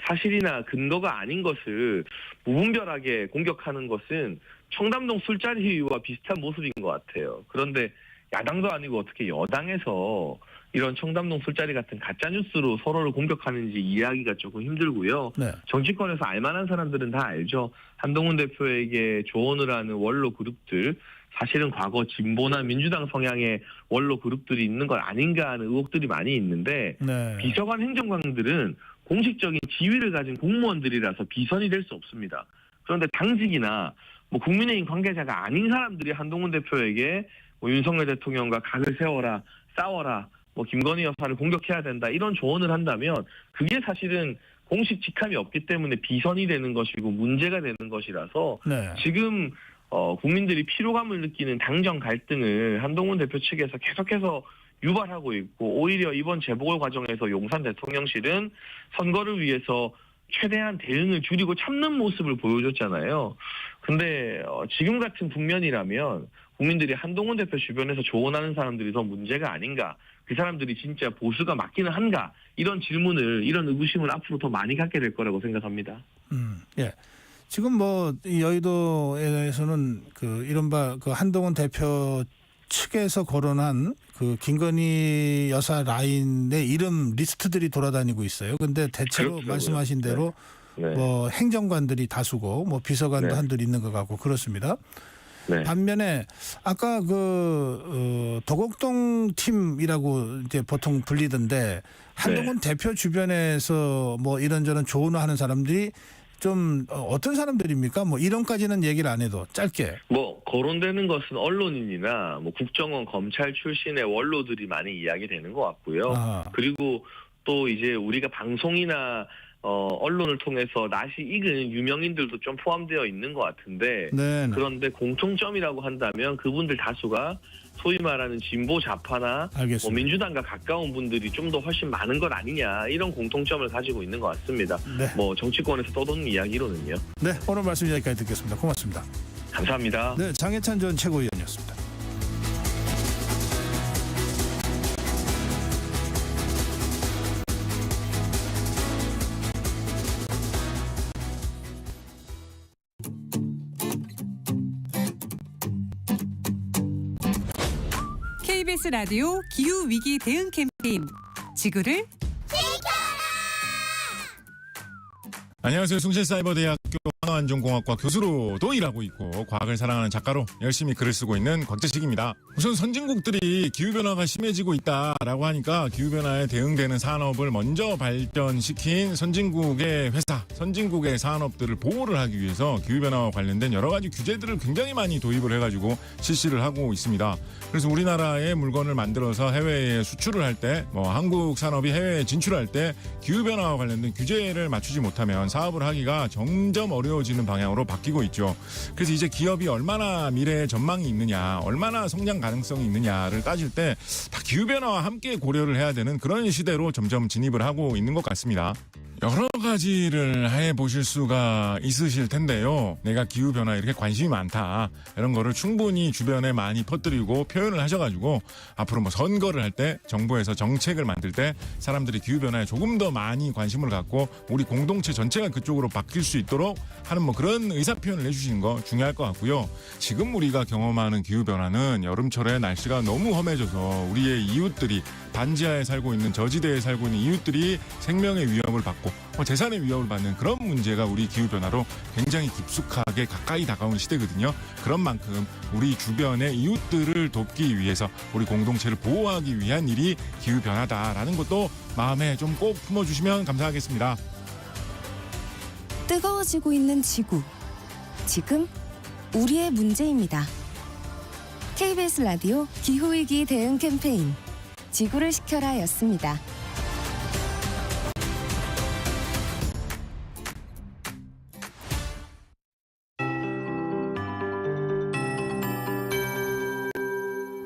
사실이나 근거가 아닌 것을 무분별하게 공격하는 것은 청담동 술자리 회의와 비슷한 모습인 것 같아요. 그런데 야당도 아니고 어떻게 여당에서 이런 청담동 술자리 같은 가짜뉴스로 서로를 공격하는지 이해하기가 조금 힘들고요. 네. 정치권에서 알만한 사람들은 다 알죠. 한동훈 대표에게 조언을 하는 원로 그룹들, 사실은 과거 진보나 민주당 성향의 원로 그룹들이 있는 것 아닌가 하는 의혹들이 많이 있는데 네. 비서관 행정관들은 공식적인 지위를 가진 공무원들이라서 비선이 될 수 없습니다. 그런데 당직이나 뭐 국민의힘 관계자가 아닌 사람들이 한동훈 대표에게 뭐 윤석열 대통령과 각을 세워라, 싸워라, 뭐 김건희 여사를 공격해야 된다 이런 조언을 한다면 그게 사실은 공식 직함이 없기 때문에 비선이 되는 것이고 문제가 되는 것이라서 네. 지금 국민들이 피로감을 느끼는 당정 갈등을 한동훈 대표 측에서 계속해서 유발하고 있고 오히려 이번 재보궐 과정에서 용산 대통령실은 선거를 위해서 최대한 대응을 줄이고 참는 모습을 보여줬잖아요. 근데 지금 같은 국면이라면 국민들이 한동훈 대표 주변에서 조언하는 사람들이 더 문제가 아닌가, 그 사람들이 진짜 보수가 맞기는 한가, 이런 질문을, 이런 의구심을 앞으로 더 많이 갖게 될 거라고 생각합니다. 예. 지금 뭐 여의도에서는 그 이른바 그 한동훈 대표 측에서 거론한 그 김건희 여사 라인의 이름 리스트들이 돌아다니고 있어요. 근데 대체로 그렇더라고요. 말씀하신 대로 네. 뭐 행정관들이 다수고 뭐 비서관도 네. 한둘 있는 것 같고 그렇습니다. 네. 반면에 아까 도곡동 팀이라고 이제 보통 불리던데 한동훈 대표 주변에서 뭐 이런저런 조언하는 사람들이 좀 어떤 사람들입니까? 뭐 이런까지는 얘기를 안 해도 짧게. 뭐 거론되는 것은 언론인이나 뭐 국정원 검찰 출신의 원로들이 많이 이야기되는 것 같고요. 아. 그리고 또 이제 우리가 방송이나 언론을 통해서 낯이 익은 유명인들도 좀 포함되어 있는 것 같은데 네. 그런데 공통점이라고 한다면 그분들 다수가 소위 말하는 진보 좌파나 알겠습니다. 뭐 민주당과 가까운 분들이 좀 더 훨씬 많은 것 아니냐 이런 공통점을 가지고 있는 것 같습니다. 네. 뭐 정치권에서 떠도는 이야기로는요. 네. 오늘 말씀 여기까지 듣겠습니다. 고맙습니다. 감사합니다. 네. 장해찬 전 최고위원이었습니다. KBS 라디오 기후 위기 대응 캠페인 지구를 안녕하세요. 숭실사이버대학교 환경안전공학과 교수로도 일하고 있고 과학을 사랑하는 작가로 열심히 글을 쓰고 있는 곽재식입니다. 우선 선진국들이 기후변화가 심해지고 있다라고 하니까 기후변화에 대응되는 산업을 먼저 발전시킨 선진국의 회사, 선진국의 산업들을 보호를 하기 위해서 기후변화와 관련된 여러 가지 규제들을 굉장히 많이 도입을 해가지고 실시를 하고 있습니다. 그래서 우리나라의 물건을 만들어서 해외에 수출을 할 때, 뭐 한국 산업이 해외에 진출할 때 기후변화와 관련된 규제를 맞추지 못하면 사업을 하기가 점점 어려워지는 방향으로 바뀌고 있죠. 그래서 이제 기업이 얼마나 미래에 전망이 있느냐, 얼마나 성장 가능성이 있느냐를 따질 때 다 기후변화와 함께 고려를 해야 되는 그런 시대로 점점 진입을 하고 있는 것 같습니다. 여러 가지를 해보실 수가 있으실 텐데요. 내가 기후변화에 이렇게 관심이 많다. 이런 거를 충분히 주변에 많이 퍼뜨리고 표현을 하셔가지고 앞으로 뭐 선거를 할 때 정부에서 정책을 만들 때 사람들이 기후변화에 조금 더 많이 관심을 갖고 우리 공동체 전체가 그쪽으로 바뀔 수 있도록 하는 뭐 그런 의사표현을 해주시는 거 중요할 것 같고요. 지금 우리가 경험하는 기후변화는 여름철에 날씨가 너무 험해져서 우리의 이웃들이 반지하에 살고 있는 저지대에 살고 있는 이웃들이 생명의 위협을 받고 재산의 위협을 받는 그런 문제가 우리 기후변화로 굉장히 깊숙하게 가까이 다가온 시대거든요. 그런 만큼 우리 주변의 이웃들을 돕기 위해서 우리 공동체를 보호하기 위한 일이 기후변화다라는 것도 마음에 좀 꼭 품어주시면 감사하겠습니다. 뜨거워지고 있는 지구. 지금 우리의 문제입니다. KBS 라디오 기후위기 대응 캠페인 지구를 지켜라였습니다.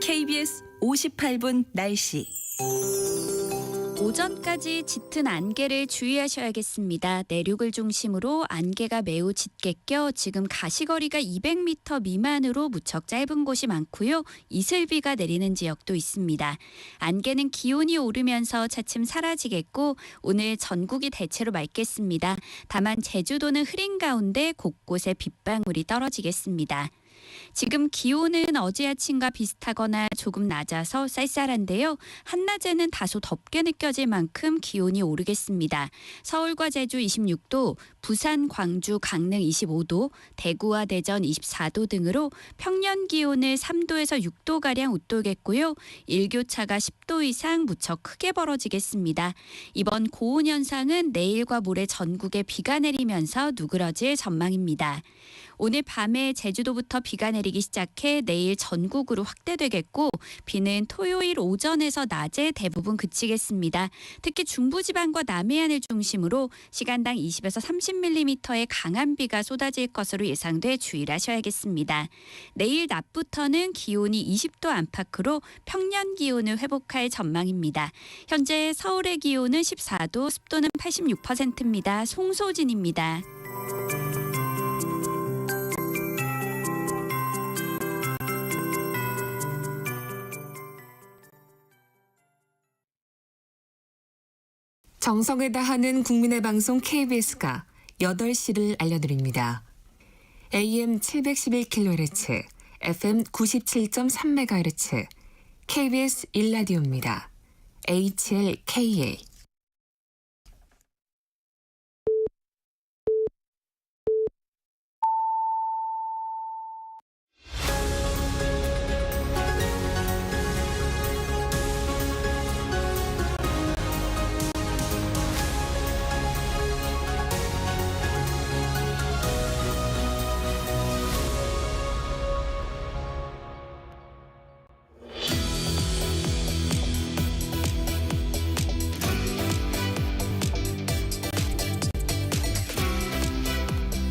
KBS 58분 날씨. 오전까지 짙은 안개를 주의하셔야겠습니다. 내륙을 중심으로 안개가 매우 짙게 껴 지금 가시거리가 200m 미만으로 무척 짧은 곳이 많고요. 이슬비가 내리는 지역도 있습니다. 안개는 기온이 오르면서 차츰 사라지겠고 오늘 전국이 대체로 맑겠습니다. 다만 제주도는 흐린 가운데 곳곳에 빗방울이 떨어지겠습니다. 지금 기온은 어제 아침과 비슷하거나 조금 낮아서 쌀쌀한데요. 한낮에는 다소 덥게 느껴질 만큼 기온이 오르겠습니다. 서울과 제주 26도, 부산, 광주, 강릉 25도, 대구와 대전 24도 등으로 평년 기온을 3도에서 6도가량 웃돌겠고요. 일교차가 10도 이상 무척 크게 벌어지겠습니다. 이번 고온 현상은 내일과 모레 전국에 비가 내리면서 누그러질 전망입니다. 오늘 밤에 제주도부터 비가 내리기 시작해 내일 전국으로 확대되겠고 비는 토요일 오전에서 낮에 대부분 그치겠습니다. 특히 중부지방과 남해안을 중심으로 시간당 20에서 30mm의 강한 비가 쏟아질 것으로 예상돼 주의를 하셔야겠습니다. 내일 낮부터는 기온이 20도 안팎으로 평년 기온을 회복할 전망입니다. 현재 서울의 기온은 14도, 습도는 86%입니다. 송소진입니다. 정성을 다하는 국민의 방송 KBS가 8시를 알려드립니다. AM 711kHz, FM 97.3MHz, KBS 1라디오입니다. HLKA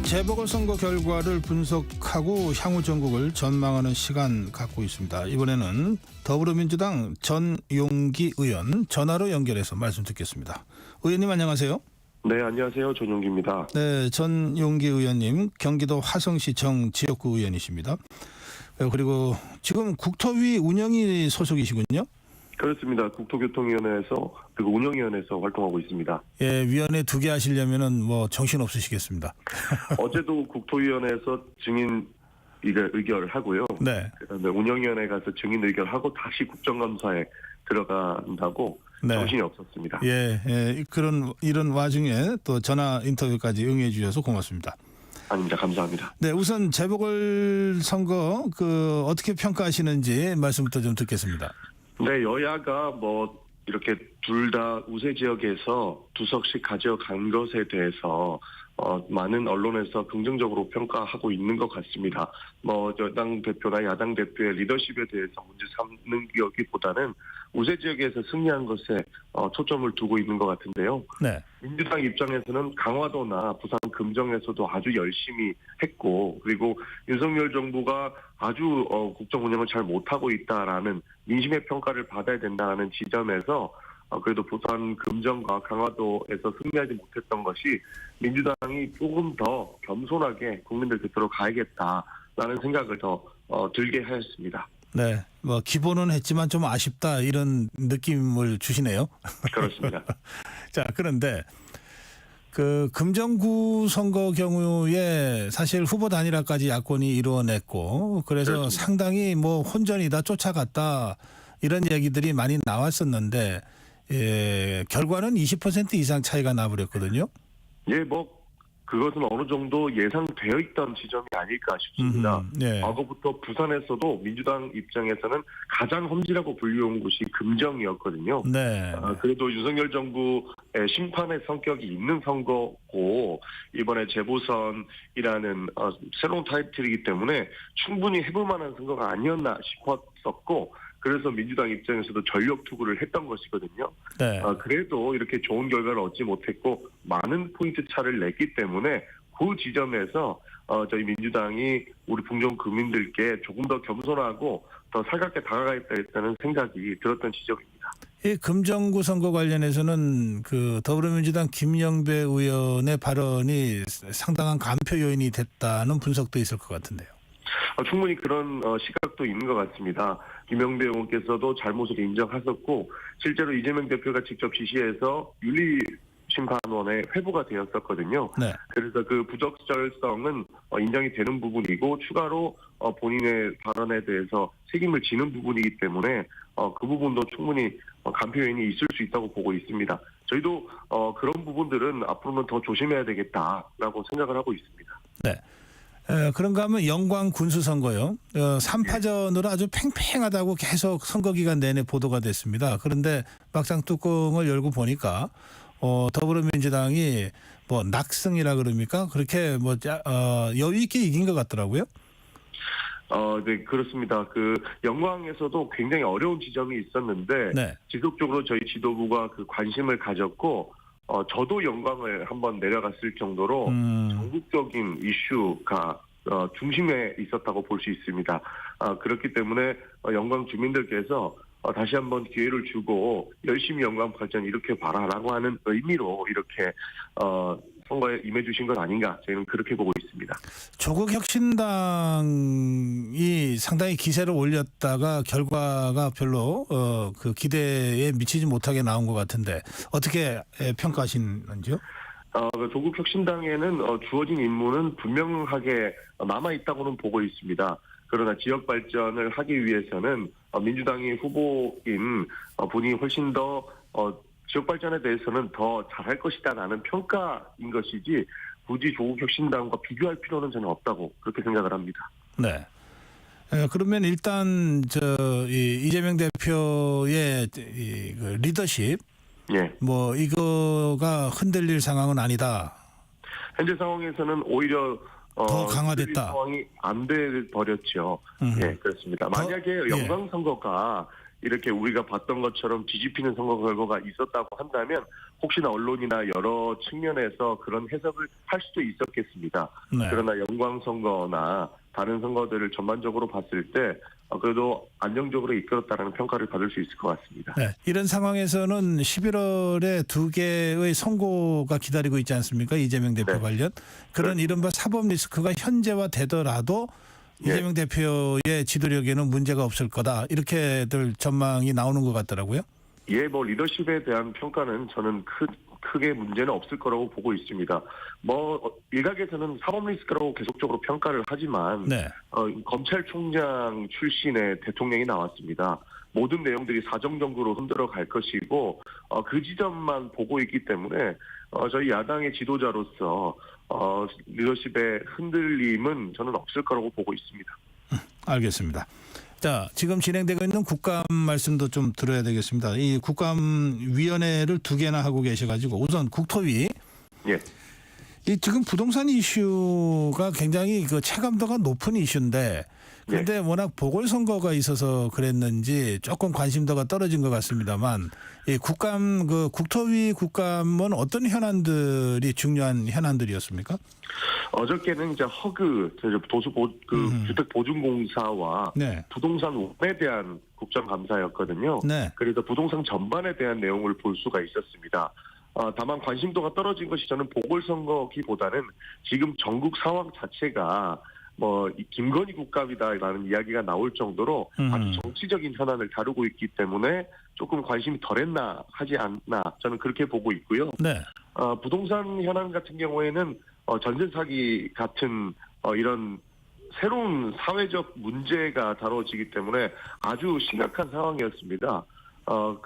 재보궐선거 결과를 분석하고 향후 전국을 전망하는 시간 갖고 있습니다. 이번에는 더불어민주당 전용기 의원 전화로 연결해서 말씀 듣겠습니다. 의원님 안녕하세요. 네, 안녕하세요. 전용기입니다. 네, 전용기 의원님 경기도 화성시청 지역구 의원이십니다. 그리고 지금 국토위 운영위 소속이시군요. 그렇습니다. 국토교통위원회에서 그리고 운영위원회에서 활동하고 있습니다. 예, 위원회 2개 하시려면은 뭐 정신 없으시겠습니다. 어제도 국토위원회에서 증인 의결을 하고요. 네. 그다음에 운영위원회 가서 증인 의결하고 다시 국정감사에 들어간다고 네. 정신이 없었습니다. 예, 예, 이런 와중에 또 전화 인터뷰까지 응해 주셔서 고맙습니다. 아닙니다. 감사합니다. 네, 우선 재보궐 선거 어떻게 평가하시는지 말씀부터 좀 듣겠습니다. 네, 여야가 이렇게 둘 다 우세 지역에서 2석씩 가져간 것에 대해서 많은 언론에서 긍정적으로 평가하고 있는 것 같습니다. 여당 대표나 야당 대표의 리더십에 대해서 문제 삼는 여기보다는 우세 지역에서 승리한 것에 초점을 두고 있는 것 같은데요. 네. 민주당 입장에서는 강화도나 부산 금정에서도 아주 열심히 했고, 그리고 윤석열 정부가 아주 국정 운영을 잘 못하고 있다라는 민심의 평가를 받아야 된다는 지점에서 그래도 부산 금정과 강화도에서 승리하지 못했던 것이 민주당이 조금 더 겸손하게 국민들 곁으로 가야겠다라는 생각을 더 들게 하였습니다. 네, 기본은 했지만 좀 아쉽다 이런 느낌을 주시네요. 그렇습니다. 자, 그런데 금정구 선거 경우에 사실 후보 단일화까지 야권이 이루어냈고 그래서 그렇습니다. 상당히 혼전이다 쫓아갔다 이런 얘기들이 많이 나왔었는데 결과는 20% 이상 차이가 나버렸거든요. 예, 그것은 어느 정도 예상되어 있던 지점이 아닐까 싶습니다. 네. 과거부터 부산에서도 민주당 입장에서는 가장 험지라고 불리운 곳이 금정이었거든요. 네. 그래도 윤석열 정부의 심판의 성격이 있는 선거고 이번에 재보선이라는 새로운 타이틀이기 때문에 충분히 해볼 만한 선거가 아니었나 싶었었고 그래서 민주당 입장에서도 전력 투구를 했던 것이거든요. 네. 그래도 이렇게 좋은 결과를 얻지 못했고 많은 포인트 차를 냈기 때문에 그 지점에서 저희 민주당이 우리 풍정 국민들께 조금 더 겸손하고 더 살갑게 다가가겠다는 생각이 들었던 지점입니다. 이 금정구 선거 관련해서는 더불어민주당 김영배 의원의 발언이 상당한 간표 요인이 됐다는 분석도 있을 것 같은데요. 충분히 그런 시각도 있는 것 같습니다. 김영배 의원께서도 잘못을 인정하셨고 실제로 이재명 대표가 직접 지시해서 윤리심판원에 회부가 되었었거든요. 네. 그래서 그 부적절성은 인정이 되는 부분이고 추가로 본인의 발언에 대해서 책임을 지는 부분이기 때문에 그 부분도 충분히 간표 요인이 있을 수 있다고 보고 있습니다. 저희도 그런 부분들은 앞으로는 더 조심해야 되겠다라고 생각을 하고 있습니다. 네. 그런가 하면 영광 군수선거요. 3파전으로 아주 팽팽하다고 계속 선거 기간 내내 보도가 됐습니다. 그런데 막상 뚜껑을 열고 보니까 더불어민주당이 낙승이라 그럽니까? 그렇게 여유 있게 이긴 것 같더라고요. 네, 그렇습니다. 영광에서도 굉장히 어려운 지점이 있었는데 네. 지속적으로 저희 지도부가 관심을 가졌고 저도 영광을 한번 내려갔을 정도로 전국적인 이슈가 중심에 있었다고 볼 수 있습니다. 그렇기 때문에 영광 주민들께서 다시 한번 기회를 주고 열심히 영광 발전 이렇게 봐라라고 하는 의미로 이렇게 선거에 임해주신 것 아닌가 저희는 그렇게 보고 있습니다. 조국 혁신당이 상당히 기세를 올렸다가 결과가 별로 기대에 미치지 못하게 나온 것 같은데 어떻게 평가하시는지요? 조국 혁신당에는 주어진 임무는 분명하게 남아 있다고는 보고 있습니다. 그러나 지역 발전을 하기 위해서는 민주당의 후보인 분이 훨씬 더 지역 발전에 대해서는 더 잘할 것이다라는 평가인 것이지 굳이 조국혁신당과 비교할 필요는 저는 없다고 그렇게 생각을 합니다. 네. 그러면 일단 이재명 대표의 그 리더십 예. 뭐 이거가 흔들릴 상황은 아니다. 현재 상황에서는 오히려 더 강화됐다. 상황이 안 돼 버렸죠. 예, 그렇습니다. 만약에 영광 선거가 이렇게 우리가 봤던 것처럼 뒤집히는 선거 결과가 있었다고 한다면 혹시나 언론이나 여러 측면에서 그런 해석을 할 수도 있었겠습니다. 네. 그러나 영광 선거나 다른 선거들을 전반적으로 봤을 때 그래도 안정적으로 이끌었다는 평가를 받을 수 있을 것 같습니다. 네. 이런 상황에서는 11월에 2개의 선고가 기다리고 있지 않습니까? 이재명 대표 네. 관련. 그런 이른바 사법 리스크가 현재화되더라도 이재명 대표의 지도력에는 문제가 없을 거다. 이렇게들 전망이 나오는 것 같더라고요. 예, 뭐 리더십에 대한 평가는 저는 크게 문제는 없을 거라고 보고 있습니다. 뭐 일각에서는 사법 리스크라고 계속적으로 평가를 하지만 네. 검찰총장 출신의 대통령이 나왔습니다. 모든 내용들이 사정정도로 흔들어 갈 것이고 그 지점만 보고 있기 때문에 저희 야당의 지도자로서 리더십의 흔들림은 저는 없을 거라고 보고 있습니다. 알겠습니다. 자, 지금 진행되고 있는 국감 말씀도 좀 들어야 되겠습니다. 이 국감위원회를 2개나 하고 계셔가지고 우선 국토위. 예. 이 지금 부동산 이슈가 굉장히 그 체감도가 높은 이슈인데 그런데 워낙 보궐선거가 있어서 그랬는지 조금 관심도가 떨어진 것 같습니다만 이 국감 국토위 국감은 어떤 현안들이 중요한 현안들이었습니까? 어저께는 이제 허그 주택보증공사와 네. 부동산 원에 대한 국정감사였거든요. 네. 그래서 부동산 전반에 대한 내용을 볼 수가 있었습니다. 다만 관심도가 떨어진 것이 저는 보궐선거기보다는 지금 전국 상황 자체가 김건희 국감이다라는 이야기가 나올 정도로 아주 정치적인 현안을 다루고 있기 때문에 조금 관심이 덜했나 하지 않나 저는 그렇게 보고 있고요. 네. 부동산 현안 같은 경우에는 전세 사기 같은 이런 새로운 사회적 문제가 다뤄지기 때문에 아주 심각한 상황이었습니다.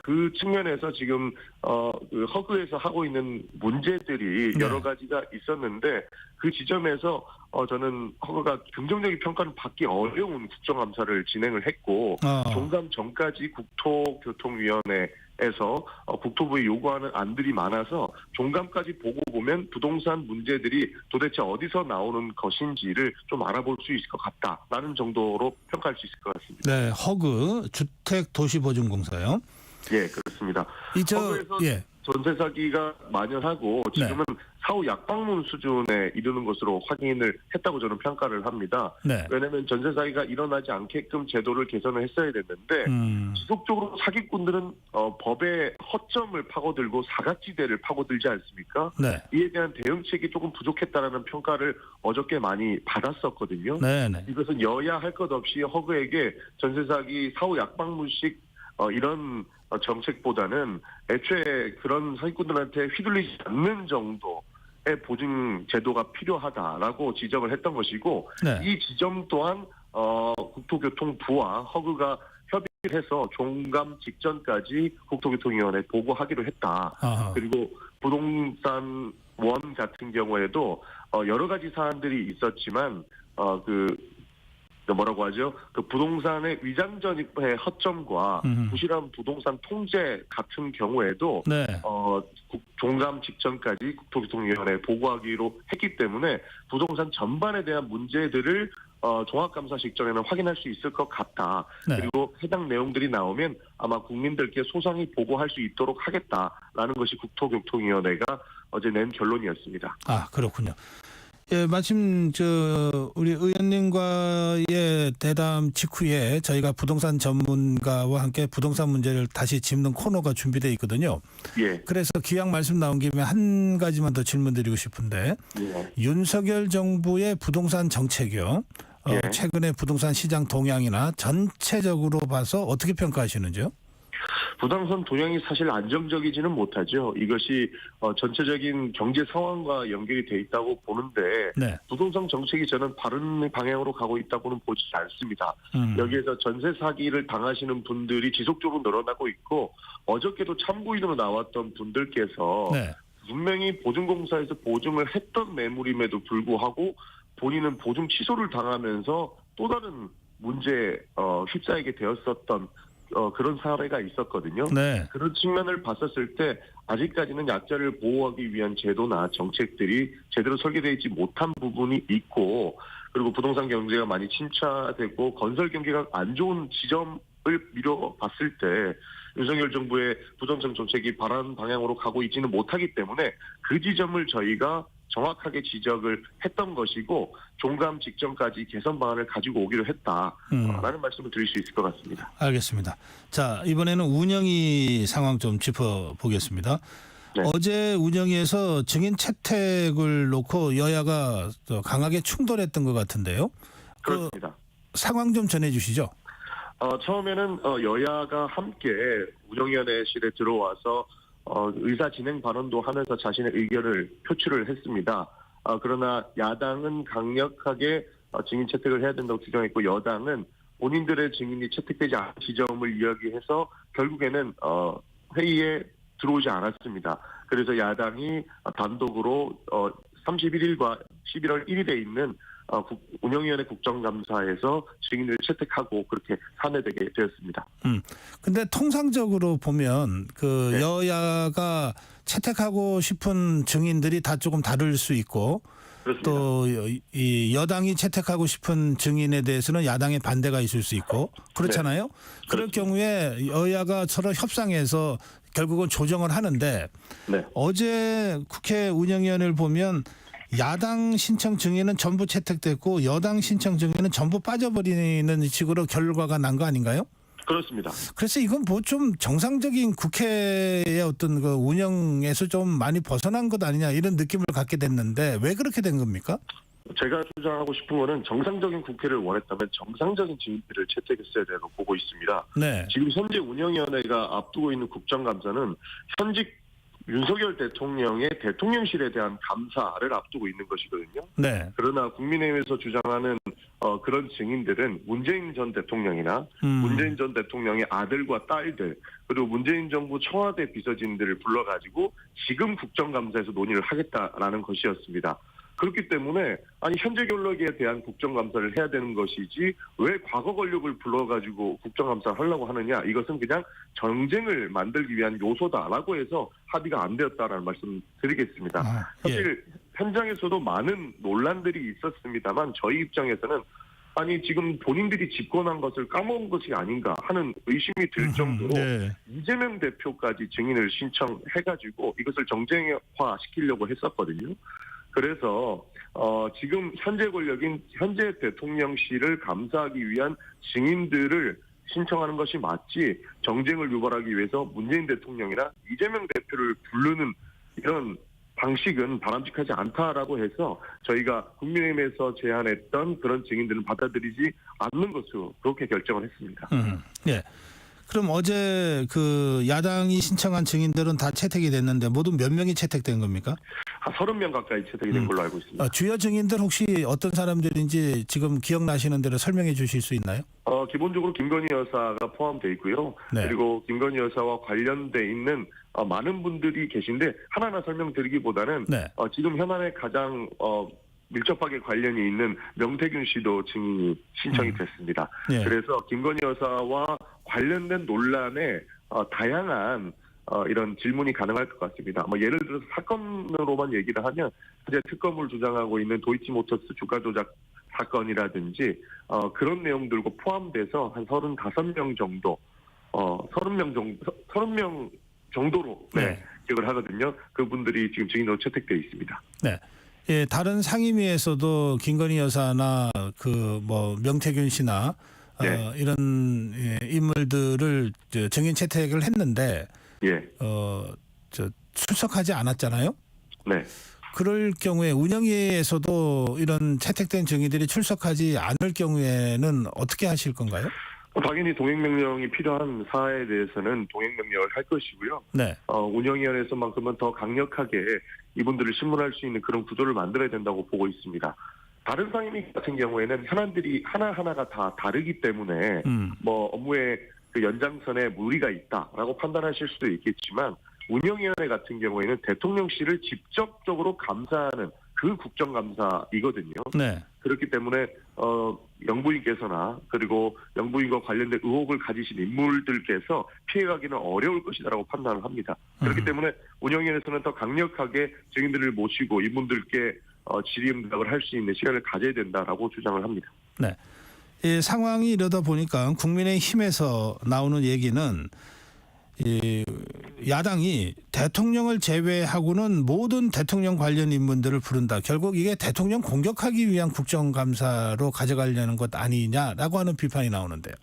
그 측면에서 지금 그 허그에서 하고 있는 문제들이 여러 가지가 있었는데 그 지점에서 저는 허그가 긍정적인 평가를 받기 어려운 국정감사를 진행을 했고 종감 전까지 국토교통위원회에서 국토부에 요구하는 안들이 많아서 종감까지 보고 보면 부동산 문제들이 도대체 어디서 나오는 것인지를 좀 알아볼 수 있을 것 같다라는 정도로 평가할 수 있을 것 같습니다. 네, 허그 주택도시보증공사요. 예, 그렇습니다. 허그에서 전세 사기가 만연하고 지금은 사후 약방문 수준에 이르는 것으로 확인을 했다고 저는 평가를 합니다. 네. 왜냐하면 전세 사기가 일어나지 않게끔 제도를 개선을 했어야 됐는데 지속적으로 사기꾼들은 법의 허점을 파고들고 사각지대를 파고들지 않습니까? 네. 이에 대한 대응책이 조금 부족했다라는 평가를 어저께 많이 받았었거든요. 네. 네. 이것은 여야 할 것 없이 허그에게 전세 사기 사후 약방문식 이런 정책보다는 애초에 그런 사기꾼들한테 휘둘리지 않는 정도의 보증 제도가 필요하다라고 지적을 했던 것이고 이 지점 또한 국토교통부와 허그가 협의를 해서 종감 직전까지 국토교통위원회에 보고하기로 했다. 그리고 부동산 원 같은 경우에도 여러 가지 사안들이 있었지만 뭐라고 하죠? 그 부동산의 위장 전입의 허점과 부실한 부동산 통제 같은 경우에도 종감 직전까지 국토교통위원회에 보고하기로 했기 때문에 부동산 전반에 대한 문제들을 종합감사 직전에는 확인할 수 있을 것 같다. 그리고 해당 내용들이 나오면 아마 국민들께 소상히 보고할 수 있도록 하겠다라는 것이 국토교통위원회가 어제 낸 결론이었습니다. 아, 그렇군요. 예, 마침 우리 의원님과의 대담 직후에 저희가 부동산 전문가와 함께 부동산 문제를 다시 짚는 코너가 준비되어 있거든요. 예. 그래서 기왕 말씀 나온 김에 한 가지만 더 질문드리고 싶은데 윤석열 정부의 부동산 정책이요. 최근의 부동산 시장 동향이나 전체적으로 봐서 어떻게 평가하시는지요? 부동산 동향이 사실 안정적이지는 못하죠. 이것이 전체적인 경제 상황과 연결이 돼 있다고 보는데 네. 부동산 정책이 저는 바른 방향으로 가고 있다고는 보지 않습니다. 여기에서 전세 사기를 당하시는 분들이 지속적으로 늘어나고 있고 어저께도 참고인으로 나왔던 분들께서 네. 분명히 보증공사에서 보증을 했던 매물임에도 불구하고 본인은 보증 취소를 당하면서 또 다른 문제에 휩싸이게 되었었던 그런 사례가 있었거든요. 네. 그런 측면을 봤었을 때 아직까지는 약자를 보호하기 위한 제도나 정책들이 제대로 설계되어 있지 못한 부분이 있고 그리고 부동산 경제가 많이 침체되고 건설 경기가 안 좋은 지점을 미뤄봤을 때 윤석열 정부의 부동산 정책이 바른 방향으로 가고 있지는 못하기 때문에 그 지점을 저희가 정확하게 지적을 했던 것이고 종감 직전까지 개선 방안을 가지고 오기로 했다라는 말씀을 드릴 수 있을 것 같습니다. 알겠습니다. 자, 이번에는 운영위 상황 좀 짚어보겠습니다. 네. 어제 운영위에서 증인 채택을 놓고 여야가 강하게 충돌했던 것 같은데요. 그렇습니다. 상황 좀 전해주시죠. 처음에는 여야가 함께 운영위원회실에 들어와서 의사 진행 발언도 하면서 자신의 의견을 표출을 했습니다. 그러나 야당은 강력하게 증인 채택을 해야 된다고 주장했고 여당은 본인들의 증인이 채택되지 않은 지점을 이야기해서 결국에는 회의에 들어오지 않았습니다. 그래서 야당이 단독으로 31일과 11월 1일에 있는 운영위원회 국정감사에서 증인을 채택하고 그렇게 산회되게 되었습니다. 근데 통상적으로 보면 그 네. 여야가 채택하고 싶은 증인들이 다 조금 다를 수 있고 그렇습니다. 또 이 여당이 채택하고 싶은 증인에 대해서는 야당의 반대가 있을 수 있고 그렇잖아요. 그럴 그렇습니다. 경우에 여야가 서로 협상해서 결국은 조정을 하는데 네. 어제 국회 운영위원회를 보면 야당 신청 증인은 전부 채택됐고 여당 신청 증인은 전부 빠져버리는 식으로 결과가 난 거 아닌가요? 그렇습니다. 그래서 이건 뭐 좀 정상적인 국회의 어떤 그 운영에서 좀 많이 벗어난 것 아니냐 이런 느낌을 갖게 됐는데 왜 그렇게 된 겁니까? 제가 주장하고 싶은 거는 정상적인 국회를 원했다면 정상적인 증인들을 채택했어야 된다고 보고 있습니다. 네. 지금 현재 운영위원회가 앞두고 있는 국정감사는 현직 윤석열 대통령의 대통령실에 대한 감사를 앞두고 있는 것이거든요. 네. 그러나 국민의힘에서 주장하는 그런 증인들은 문재인 전 대통령이나 문재인 전 대통령의 아들과 딸들 그리고 문재인 정부 청와대 비서진들을 불러가지고 지금 국정감사에서 논의를 하겠다라는 것이었습니다. 그렇기 때문에 현재 권력에 대한 국정감사를 해야 되는 것이지 왜 과거 권력을 불러가지고 국정감사를 하려고 하느냐 이것은 그냥 정쟁을 만들기 위한 요소다라고 해서 합의가 안 되었다라는 말씀 드리겠습니다. 사실 현장에서도 많은 논란들이 있었습니다만 저희 입장에서는 지금 본인들이 집권한 것을 까먹은 것이 아닌가 하는 의심이 들 정도로 네. 이재명 대표까지 증인을 신청해가지고 이것을 정쟁화시키려고 했었거든요. 그래서 지금 현재 권력인 현재 대통령실을 감사하기 위한 증인들을 신청하는 것이 맞지 정쟁을 유발하기 위해서 문재인 대통령이나 이재명 대표를 부르는 이런 방식은 바람직하지 않다라고 해서 저희가 국민의힘에서 제안했던 그런 증인들은 받아들이지 않는 것으로 그렇게 결정을 했습니다. 네. 그럼 어제 그 야당이 신청한 증인들은 다 채택이 됐는데 모두 몇 명이 채택된 겁니까? 한 30명 가까이 채택이 된 걸로 알고 있습니다. 주요 증인들 혹시 어떤 사람들인지 지금 기억나시는 대로 설명해 주실 수 있나요? 기본적으로 김건희 여사가 포함되어 있고요. 네. 그리고 김건희 여사와 관련돼 있는 많은 분들이 계신데 하나하나 설명드리기보다는 네. 지금 현안에 가장 밀접하게 관련이 있는 명태균 씨도 증인이 신청이 됐습니다. 네. 그래서 김건희 여사와 관련된 논란에 다양한 이런 질문이 가능할 것 같습니다. 예를 들어서 사건으로만 얘기를 하면 현재 특검을 주장하고 있는 도이치모터스 주가 조작 사건이라든지 그런 내용들과 포함돼서 한 35명 정도 30명 정도로 네. 기억을 하거든요. 그분들이 지금 증인으로 채택되어 있습니다. 네. 예, 다른 상임위에서도 김건희 여사나 그 뭐 명태균 씨나 네. 이런 인물들을 증인 채택을 했는데 출석하지 않았잖아요. 네. 그럴 경우에 운영위에서도 이런 채택된 증인들이 출석하지 않을 경우에는 어떻게 하실 건가요? 당연히 동행명령이 필요한 사안에 대해서는 동행명령을 할 것이고요. 네. 운영위원회에서만큼은 더 강력하게 이분들을 신문할 수 있는 그런 구조를 만들어야 된다고 보고 있습니다. 다른 상임위 같은 경우에는 현안들이 하나하나가 다 다르기 때문에 업무의 그 연장선에 무리가 있다라고 판단하실 수도 있겠지만 운영위원회 같은 경우에는 대통령실을 직접적으로 감사하는 그 국정감사이거든요. 네. 그렇기 때문에 영부인께서나 그리고 영부인과 관련된 의혹을 가지신 인물들께서 피해가기는 어려울 것이다라고 판단을 합니다. 그렇기 때문에 운영위원회에서는 더 강력하게 증인들을 모시고 이분들께 질의응답을 할 수 있는 시간을 가져야 된다라고 주장을 합니다. 네. 이 상황이 이러다 보니까 국민의힘에서 나오는 얘기는 이 야당이 대통령을 제외하고는 모든 대통령 관련 인물들을 부른다. 결국 이게 대통령 공격하기 위한 국정감사로 가져가려는 것 아니냐라고 하는 비판이 나오는데요.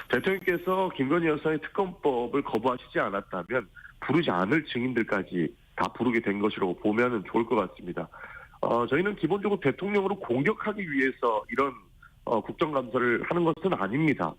대통령께서 김건희 여사의 특검법을 거부하시지 않았다면 부르지 않을 증인들까지 다 부르게 된 것이라고 보면 좋을 것 같습니다. 저희는 기본적으로 대통령으로 공격하기 위해서 이런 국정감사를 하는 것은 아닙니다.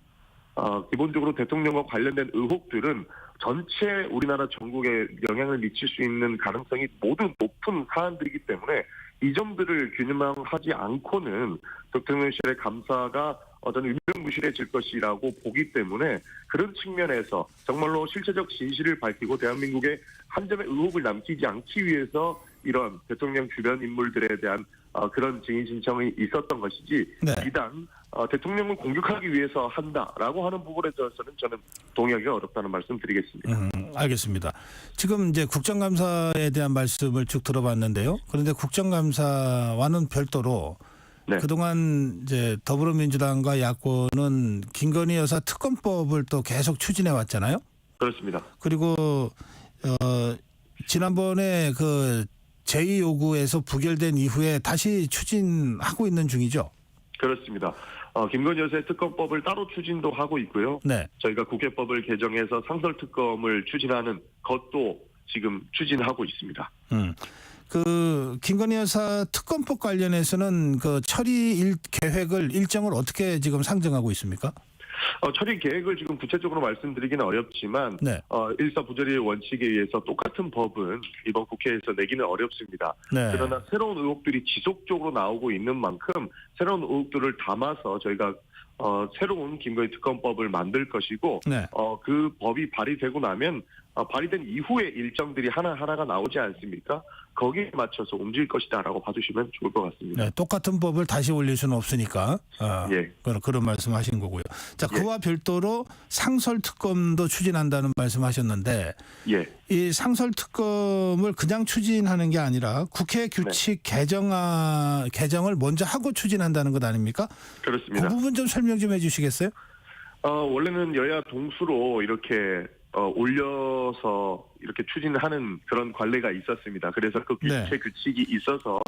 기본적으로 대통령과 관련된 의혹들은 전체 우리나라 전국에 영향을 미칠 수 있는 가능성이 모두 높은 사안들이기 때문에 이 점들을 균형하지 않고는 대통령실의 감사가 저는 유명무실해질 것이라고 보기 때문에 그런 측면에서 정말로 실체적 진실을 밝히고 대한민국에 한 점의 의혹을 남기지 않기 위해서 이런 대통령 주변 인물들에 대한 그런 증인 신청이 있었던 것이지 네. 비단 대통령을 공격하기 위해서 한다라고 하는 부분에 대해서는 저는 동의하기가 어렵다는 말씀 드리겠습니다. 알겠습니다. 지금 이제 국정감사에 대한 말씀을 쭉 들어봤는데요. 그런데 국정감사와는 별도로 네. 그동안 이제 더불어민주당과 야권은 김건희 여사 특검법을 또 계속 추진해 왔잖아요. 그렇습니다. 그리고 지난번에 그 제2 요구에서 부결된 이후에 다시 추진하고 있는 중이죠. 그렇습니다. 김건희 여사의 특검법을 따로 추진도 하고 있고요. 네. 저희가 국회법을 개정해서 상설특검을 추진하는 것도 지금 추진하고 있습니다. 그 김건희 여사 특검법 관련해서는 그 처리 계획을 일정을 어떻게 지금 상정하고 있습니까? 처리 계획을 지금 구체적으로 말씀드리기는 어렵지만 네. 일사부조리의 원칙에 의해서 똑같은 법은 이번 국회에서 내기는 어렵습니다. 네. 그러나 새로운 의혹들이 지속적으로 나오고 있는 만큼 새로운 의혹들을 담아서 저희가 새로운 김건희 특검법을 만들 것이고 네. 그 법이 발의되고 나면 발의된 이후에 일정들이 하나하나가 나오지 않습니까? 거기에 맞춰서 움직일 것이다라고 봐주시면 좋을 것 같습니다. 네, 똑같은 법을 다시 올릴 수는 없으니까 예. 그런 말씀하신 거고요. 자, 그와 별도로 상설특검도 추진한다는 말씀하셨는데 예. 이 상설특검을 그냥 추진하는 게 아니라 국회 규칙 개정을 먼저 하고 추진한다는 것 아닙니까? 그렇습니다. 그 부분 좀 설명 좀 해주시겠어요? 원래는 여야 동수로 이렇게 올려서 이렇게 추진하는 그런 관례가 있었습니다. 그래서 그 네. 규칙이 있어서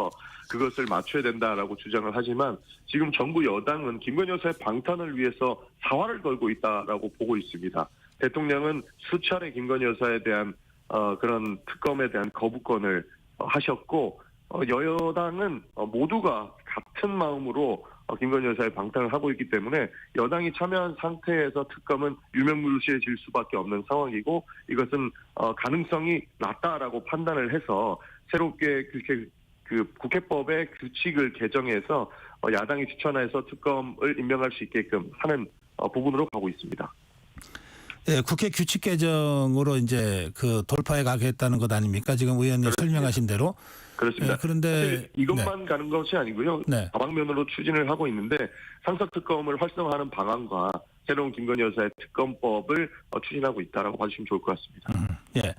그것을 맞춰야 된다라고 주장을 하지만 지금 정부 여당은 김건희 여사의 방탄을 위해서 사활을 걸고 있다라고 보고 있습니다. 대통령은 수차례 김건희 여사에 대한 그런 특검에 대한 거부권을 하셨고 여당은 모두가 같은 마음으로 김건희 여사의 방탄을 하고 있기 때문에 여당이 참여한 상태에서 특검은 유명무실해질 수밖에 없는 상황이고 이것은 가능성이 낮다라고 판단을 해서 새롭게 국회법의 규칙을 개정해서 야당이 추천해서 특검을 임명할 수 있게끔 하는 부분으로 가고 있습니다. 예, 국회 규칙 개정으로 이제 그 돌파해 가겠다는 것 아닙니까? 지금 의원님 그렇습니다. 설명하신 대로. 그렇습니다. 예, 그런데 이것만 가는 것이 아니고요. 네. 다방면으로 추진을 하고 있는데 상설특검을 활성화하는 방안과 새로운 김건희 여사의 특검법을 추진하고 있다라고 봐주시면 좋을 것 같습니다. 예.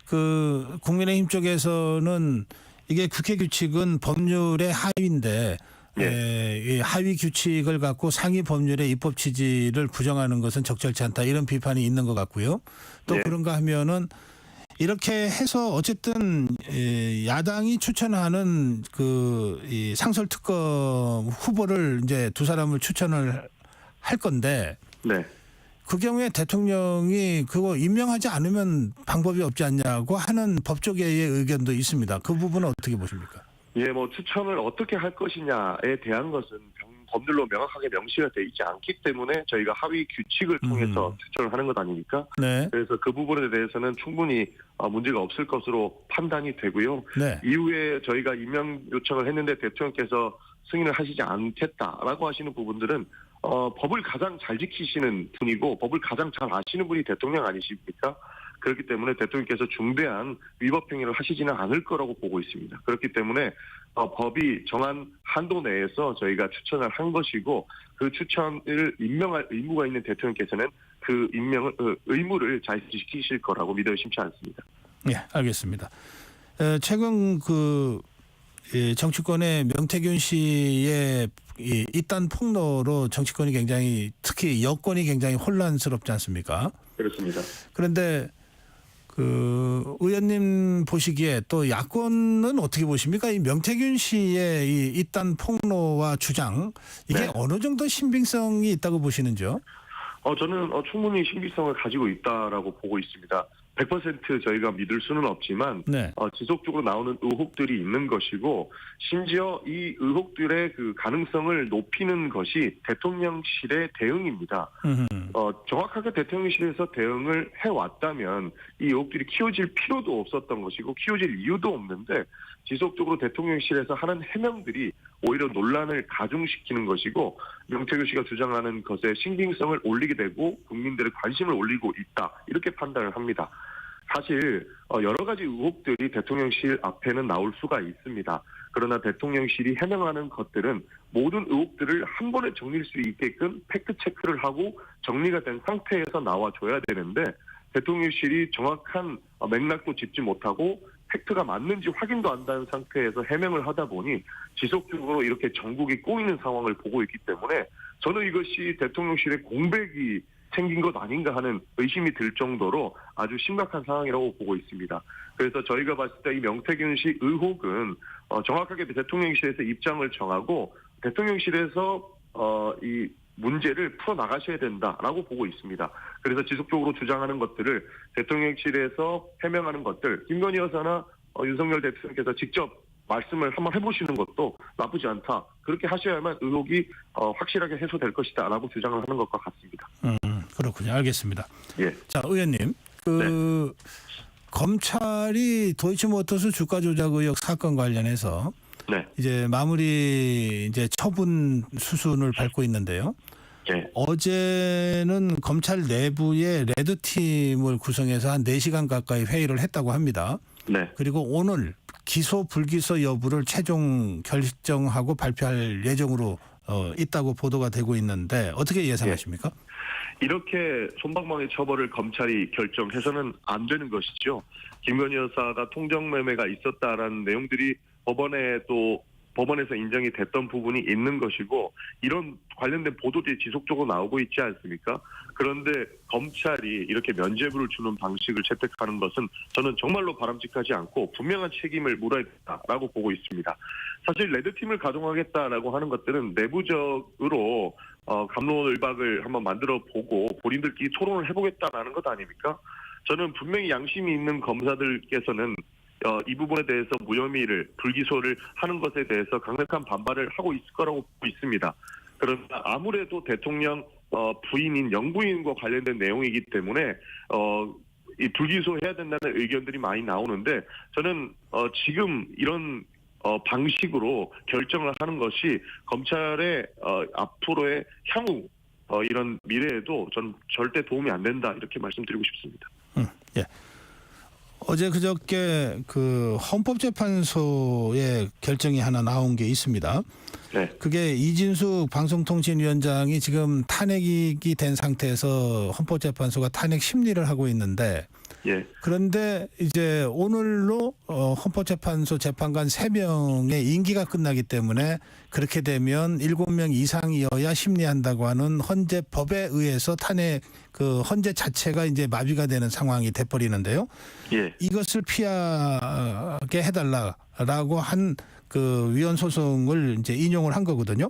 그 국민의힘 쪽에서는 이게 국회 규칙은 법률의 하위인데 이 하위 규칙을 갖고 상위 법률의 입법 취지를 부정하는 것은 적절치 않다 이런 비판이 있는 것 같고요. 또 그런가 하면은 이렇게 해서 어쨌든 야당이 추천하는 이 상설특검 후보를 이제 두 사람을 추천을 할 건데 네. 그 경우에 대통령이 그거 임명하지 않으면 방법이 없지 않냐고 하는 법조계의 의견도 있습니다. 그 부분은 어떻게 보십니까? 예, 추천을 어떻게 할 것이냐에 대한 것은 법률로 명확하게 명시가 돼 있지 않기 때문에 저희가 하위 규칙을 통해서 추천을 하는 것 아닙니까? 네. 그래서 그 부분에 대해서는 충분히 문제가 없을 것으로 판단이 되고요. 네. 이후에 저희가 임명 요청을 했는데 대통령께서 승인을 하시지 않겠다라고 하시는 부분들은 법을 가장 잘 지키시는 분이고 법을 가장 잘 아시는 분이 대통령 아니십니까? 그렇기 때문에 대통령께서 중대한 위법 행위를 하시지는 않을 거라고 보고 있습니다. 그렇기 때문에 법이 정한 한도 내에서 저희가 추천을 한 것이고 그 추천을 임명할 의무가 있는 대통령께서는 그 의무를 잘 지키실 거라고 믿어 의심치 않습니다. 네, 알겠습니다. 최근 정치권의 명태균 씨의 이딴 폭로로 정치권이 굉장히 특히 여권이 굉장히 혼란스럽지 않습니까? 그렇습니다. 그런데 의원님 보시기에 또 야권은 어떻게 보십니까? 이 명태균 씨의 이 이딴 폭로와 주장 이게 네. 어느 정도 신빙성이 있다고 보시는지요? 저는 충분히 신빙성을 가지고 있다라고 보고 있습니다. 100% 저희가 믿을 수는 없지만 네. 지속적으로 나오는 의혹들이 있는 것이고 심지어 이 의혹들의 그 가능성을 높이는 것이 대통령실의 대응입니다. 정확하게 대통령실에서 대응을 해왔다면 이 의혹들이 키워질 필요도 없었던 것이고 키워질 이유도 없는데 지속적으로 대통령실에서 하는 해명들이 오히려 논란을 가중시키는 것이고 명태균 씨가 주장하는 것에 신빙성을 올리게 되고 국민들의 관심을 올리고 있다 이렇게 판단을 합니다. 사실 여러 가지 의혹들이 대통령실 앞에는 나올 수가 있습니다. 그러나 대통령실이 해명하는 것들은 모든 의혹들을 한 번에 정리할 수 있게끔 팩트체크를 하고 정리가 된 상태에서 나와줘야 되는데 대통령실이 정확한 맥락도 짚지 못하고 팩트가 맞는지 확인도 안 된 상태에서 해명을 하다 보니 지속적으로 이렇게 전국이 꼬이는 상황을 보고 있기 때문에 저는 이것이 대통령실의 공백이 생긴 것 아닌가 하는 의심이 들 정도로 아주 심각한 상황이라고 보고 있습니다. 그래서 저희가 봤을 때 이 명태균 씨 의혹은 정확하게 대통령실에서 입장을 정하고 대통령실에서 이 문제를 풀어나가셔야 된다라고 보고 있습니다. 그래서 지속적으로 주장하는 것들을 대통령실에서 해명하는 것들 김건희 여사나 윤석열 대통령께서 직접 말씀을 한번 해보시는 것도 나쁘지 않다. 그렇게 하셔야만 의혹이 확실하게 해소될 것이다라고 주장을 하는 것과 같습니다. 그렇군요. 알겠습니다. 예. 자, 의원님. 검찰이 도이치모터스 주가 조작 의혹 사건 관련해서 네. 이제 마무리 처분 수순을 밟고 있는데요. 예. 어제는 검찰 내부에 레드팀을 구성해서 한 4시간 가까이 회의를 했다고 합니다. 네. 그리고 오늘 기소 불기소 여부를 최종 결정하고 발표할 예정으로 있다고 보도가 되고 있는데 어떻게 예상하십니까? 이렇게 솜방망이 처벌을 검찰이 결정해서는 안 되는 것이죠. 김건희 여사가 통정매매가 있었다라는 내용들이 법원에서 인정이 됐던 부분이 있는 것이고 이런 관련된 보도들이 지속적으로 나오고 있지 않습니까? 그런데 검찰이 이렇게 면죄부를 주는 방식을 채택하는 것은 저는 정말로 바람직하지 않고 분명한 책임을 물어야 된다라고 보고 있습니다. 사실 레드팀을 가동하겠다라고 하는 것들은 내부적으로 갑론을박을 한번 만들어 보고 본인들끼리 토론을 해보겠다라는 것 아닙니까? 저는 분명히 양심이 있는 검사들께서는 이 부분에 대해서 무혐의를 불기소를 하는 것에 대해서 강력한 반발을 하고 있을 거라고 보고 있습니다. 그러나 아무래도 대통령 부인인 영부인과 관련된 내용이기 때문에 이 불기소해야 된다는 의견들이 많이 나오는데 저는 지금 이런 방식으로 결정을 하는 것이 검찰의 앞으로의 향후 이런 미래에도 저는 절대 도움이 안 된다 이렇게 말씀드리고 싶습니다. 예. 어제 그저께 헌법재판소의 결정이 하나 나온 게 있습니다. 네. 그게 이진숙 방송통신위원장이 지금 탄핵이 된 상태에서 헌법재판소가 탄핵 심리를 하고 있는데 예. 그런데 이제 오늘로 헌법재판소 재판관 3명의 임기가 끝나기 때문에 그렇게 되면 7명 이상이어야 심리한다고 하는 헌재 법에 의해서 탄핵 헌재 자체가 이제 마비가 되는 상황이 돼버리는데요. 예. 이것을 피하게 해달라라고 한 위헌 소송을 이제 인용을 한 거거든요.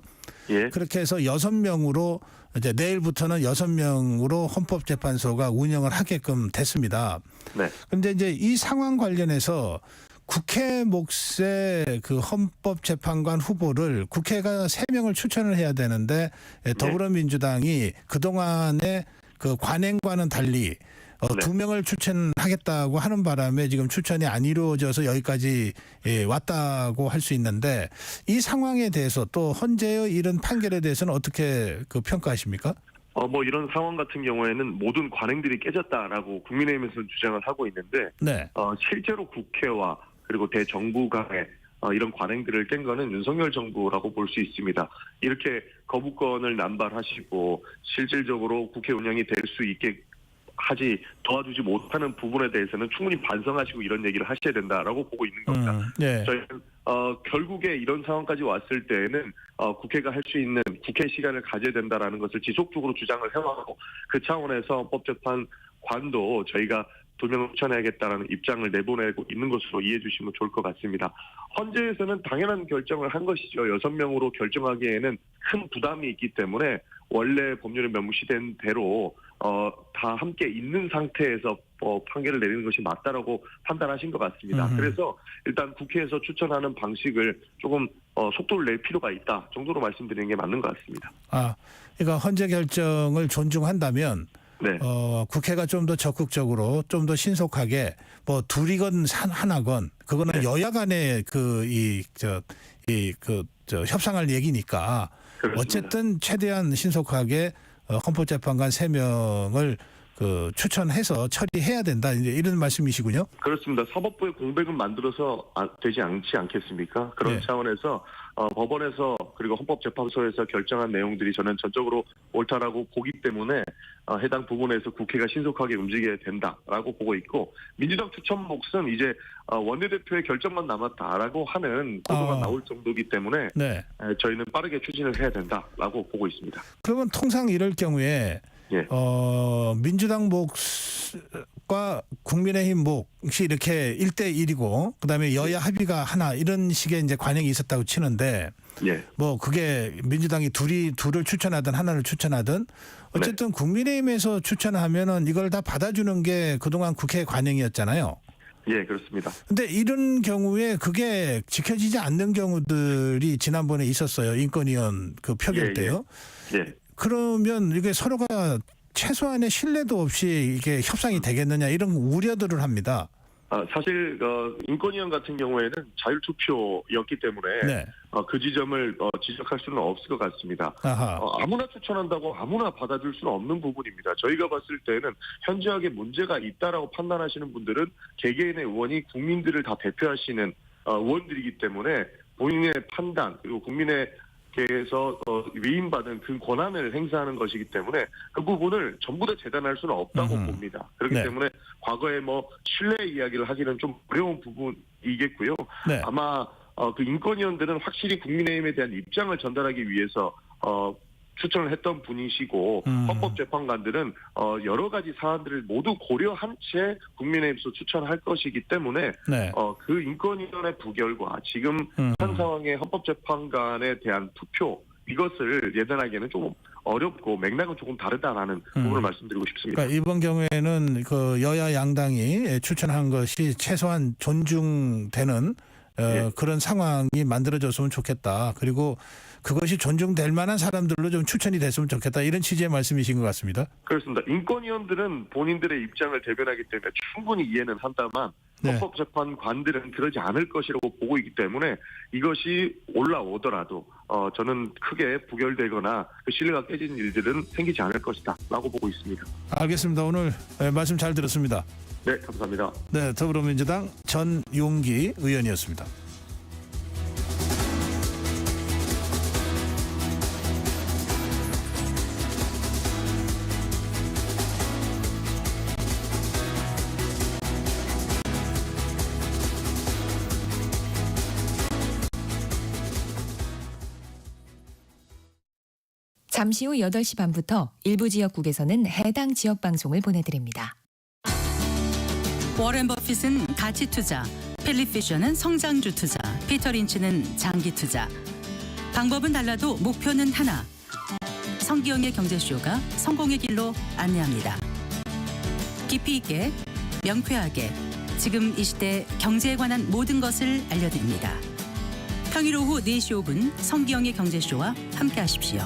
예. 그렇게 해서 6명으로 이제 내일부터는 6명으로 헌법재판소가 운영을 하게끔 됐습니다. 네. 그런데 이제 이 상황 관련해서 국회 몫의 그 헌법재판관 후보를 국회가 3명을 추천을 해야 되는데 더불어민주당이 그동안의 그 관행과는 달리 2명을 추천하겠다고 하는 바람에 지금 추천이 안 이루어져서 여기까지 왔다고 할 수 있는데 이 상황에 대해서 또 헌재의 이런 판결에 대해서는 어떻게 그 평가하십니까? 이런 상황 같은 경우에는 모든 관행들이 깨졌다라고 국민의힘에서는 주장을 하고 있는데 네. 실제로 국회와 그리고 대정부 간의 이런 관행들을 깬 거는 윤석열 정부라고 볼 수 있습니다. 이렇게 거부권을 남발하시고 실질적으로 국회 운영이 될 수 있게 도와주지 못하는 부분에 대해서는 충분히 반성하시고 이런 얘기를 하셔야 된다라고 보고 있는 겁니다. 네. 저희는 결국에 이런 상황까지 왔을 때에는 국회가 할 수 있는 국회 시간을 가져야 된다라는 것을 지속적으로 주장을 해왔고 그 차원에서 헌법재판관도 저희가 2명을 추천해야겠다라는 입장을 내보내고 있는 것으로 이해해 주시면 좋을 것 같습니다. 헌재에서는 당연한 결정을 한 것이죠. 6명으로 결정하기에는 큰 부담이 있기 때문에 원래 법률에 명시된 대로 다 함께 있는 상태에서 판결을 내리는 것이 맞다라고 판단하신 것 같습니다. 그래서 일단 국회에서 추천하는 방식을 조금 속도를 낼 필요가 있다 정도로 말씀드리는 게 맞는 것 같습니다. 그러니까 헌재 결정을 존중한다면 네. 국회가 좀 더 적극적으로 좀 더 신속하게 둘이건 하나건 그거는 여야 간의 협상할 얘기니까 그렇습니다. 어쨌든 최대한 신속하게 헌법재판관 3명을 추천해서 처리해야 된다 이런 말씀이시군요. 그렇습니다. 사법부의 공백은 만들어서 되지 않지 않겠습니까? 그런 차원에서 법원에서 그리고 헌법재판소에서 결정한 내용들이 저는 전적으로 옳다라고 보기 때문에 해당 부분에서 국회가 신속하게 움직여야 된다라고 보고 있고 민주당 추천 몫은 이제 원내대표의 결정만 남았다라고 하는 보도가 나올 정도이기 때문에 저희는 빠르게 추진을 해야 된다라고 보고 있습니다. 그러면 통상 이럴 경우에 민주당 몫과 국민의힘 몫이 이렇게 1대1이고 그다음에 여야 합의가 하나 이런 식의 이제 관행이 있었다고 치는데 그게 민주당이 둘을 추천하든 하나를 추천하든 어쨌든 국민의힘에서 추천하면은 이걸 다 받아주는 게 그동안 국회 관행이었잖아요. 예, 그렇습니다. 근데 이런 경우에 그게 지켜지지 않는 경우들이 지난번에 있었어요. 인권위원 그 표결 때요. 그러면 이게 서로가 최소한의 신뢰도 없이 이게 협상이 되겠느냐 이런 우려들을 합니다. 사실 인권위원 같은 경우에는 자율투표였기 때문에 그 지점을 지적할 수는 없을 것 같습니다. 아무나 추천한다고 아무나 받아줄 수는 없는 부분입니다. 저희가 봤을 때는 현저하게 문제가 있다라고 판단하시는 분들은 개개인의 의원이 국민들을 다 대표하시는 의원들이기 때문에 본인의 판단 그리고 국민의께서 위임받은 그 권한을 행사하는 것이기 때문에 그 부분을 전부 다 재단할 수는 없다고 봅니다. 그렇기 때문에 과거에 신뢰 이야기를 하기는 좀 어려운 부분이겠고요. 아마 그 인권위원들은 확실히 국민의힘에 대한 입장을 전달하기 위해서 추천을 했던 분이시고 헌법재판관들은 여러 가지 사안들을 모두 고려한 채 국민의힘에서 추천할 것이기 때문에 그 인권위원회 부결과 지금 현 상황의 헌법재판관에 대한 투표 이것을 예단하기에는 좀 어렵고 맥락은 조금 다르다라는 부분을 말씀드리고 싶습니다. 그러니까 이번 경우에는 그 여야 양당이 추천한 것이 최소한 존중되는 그런 상황이 만들어졌으면 좋겠다. 그리고 그것이 존중될 만한 사람들로 좀 추천이 됐으면 좋겠다. 이런 취지의 말씀이신 것 같습니다. 그렇습니다. 인권위원들은 본인들의 입장을 대변하기 때문에 충분히 이해는 한다만 헌법재판관들은 그러지 않을 것이라고 보고 있기 때문에 이것이 올라오더라도 저는 크게 부결되거나 그 신뢰가 깨지는 일들은 생기지 않을 것이다 라고 보고 있습니다. 알겠습니다. 오늘 말씀 잘 들었습니다. 네, 감사합니다. 네, 더불어민주당 전용기 의원이었습니다. 잠시 후 8시 반부터 일부 지역국에서는 해당 지역 방송을 보내드립니다. 워렌 버핏은 가치 투자, 필립 피셔는 성장주 투자, 피터 린치는 장기 투자. 방법은 달라도 목표는 하나. 성기영의 경제쇼가 성공의 길로 안내합니다. 깊이 있게, 명쾌하게, 지금 이 시대 경제에 관한 모든 것을 알려드립니다. 평일 오후 4시 5분 성기영의 경제쇼와 함께하십시오.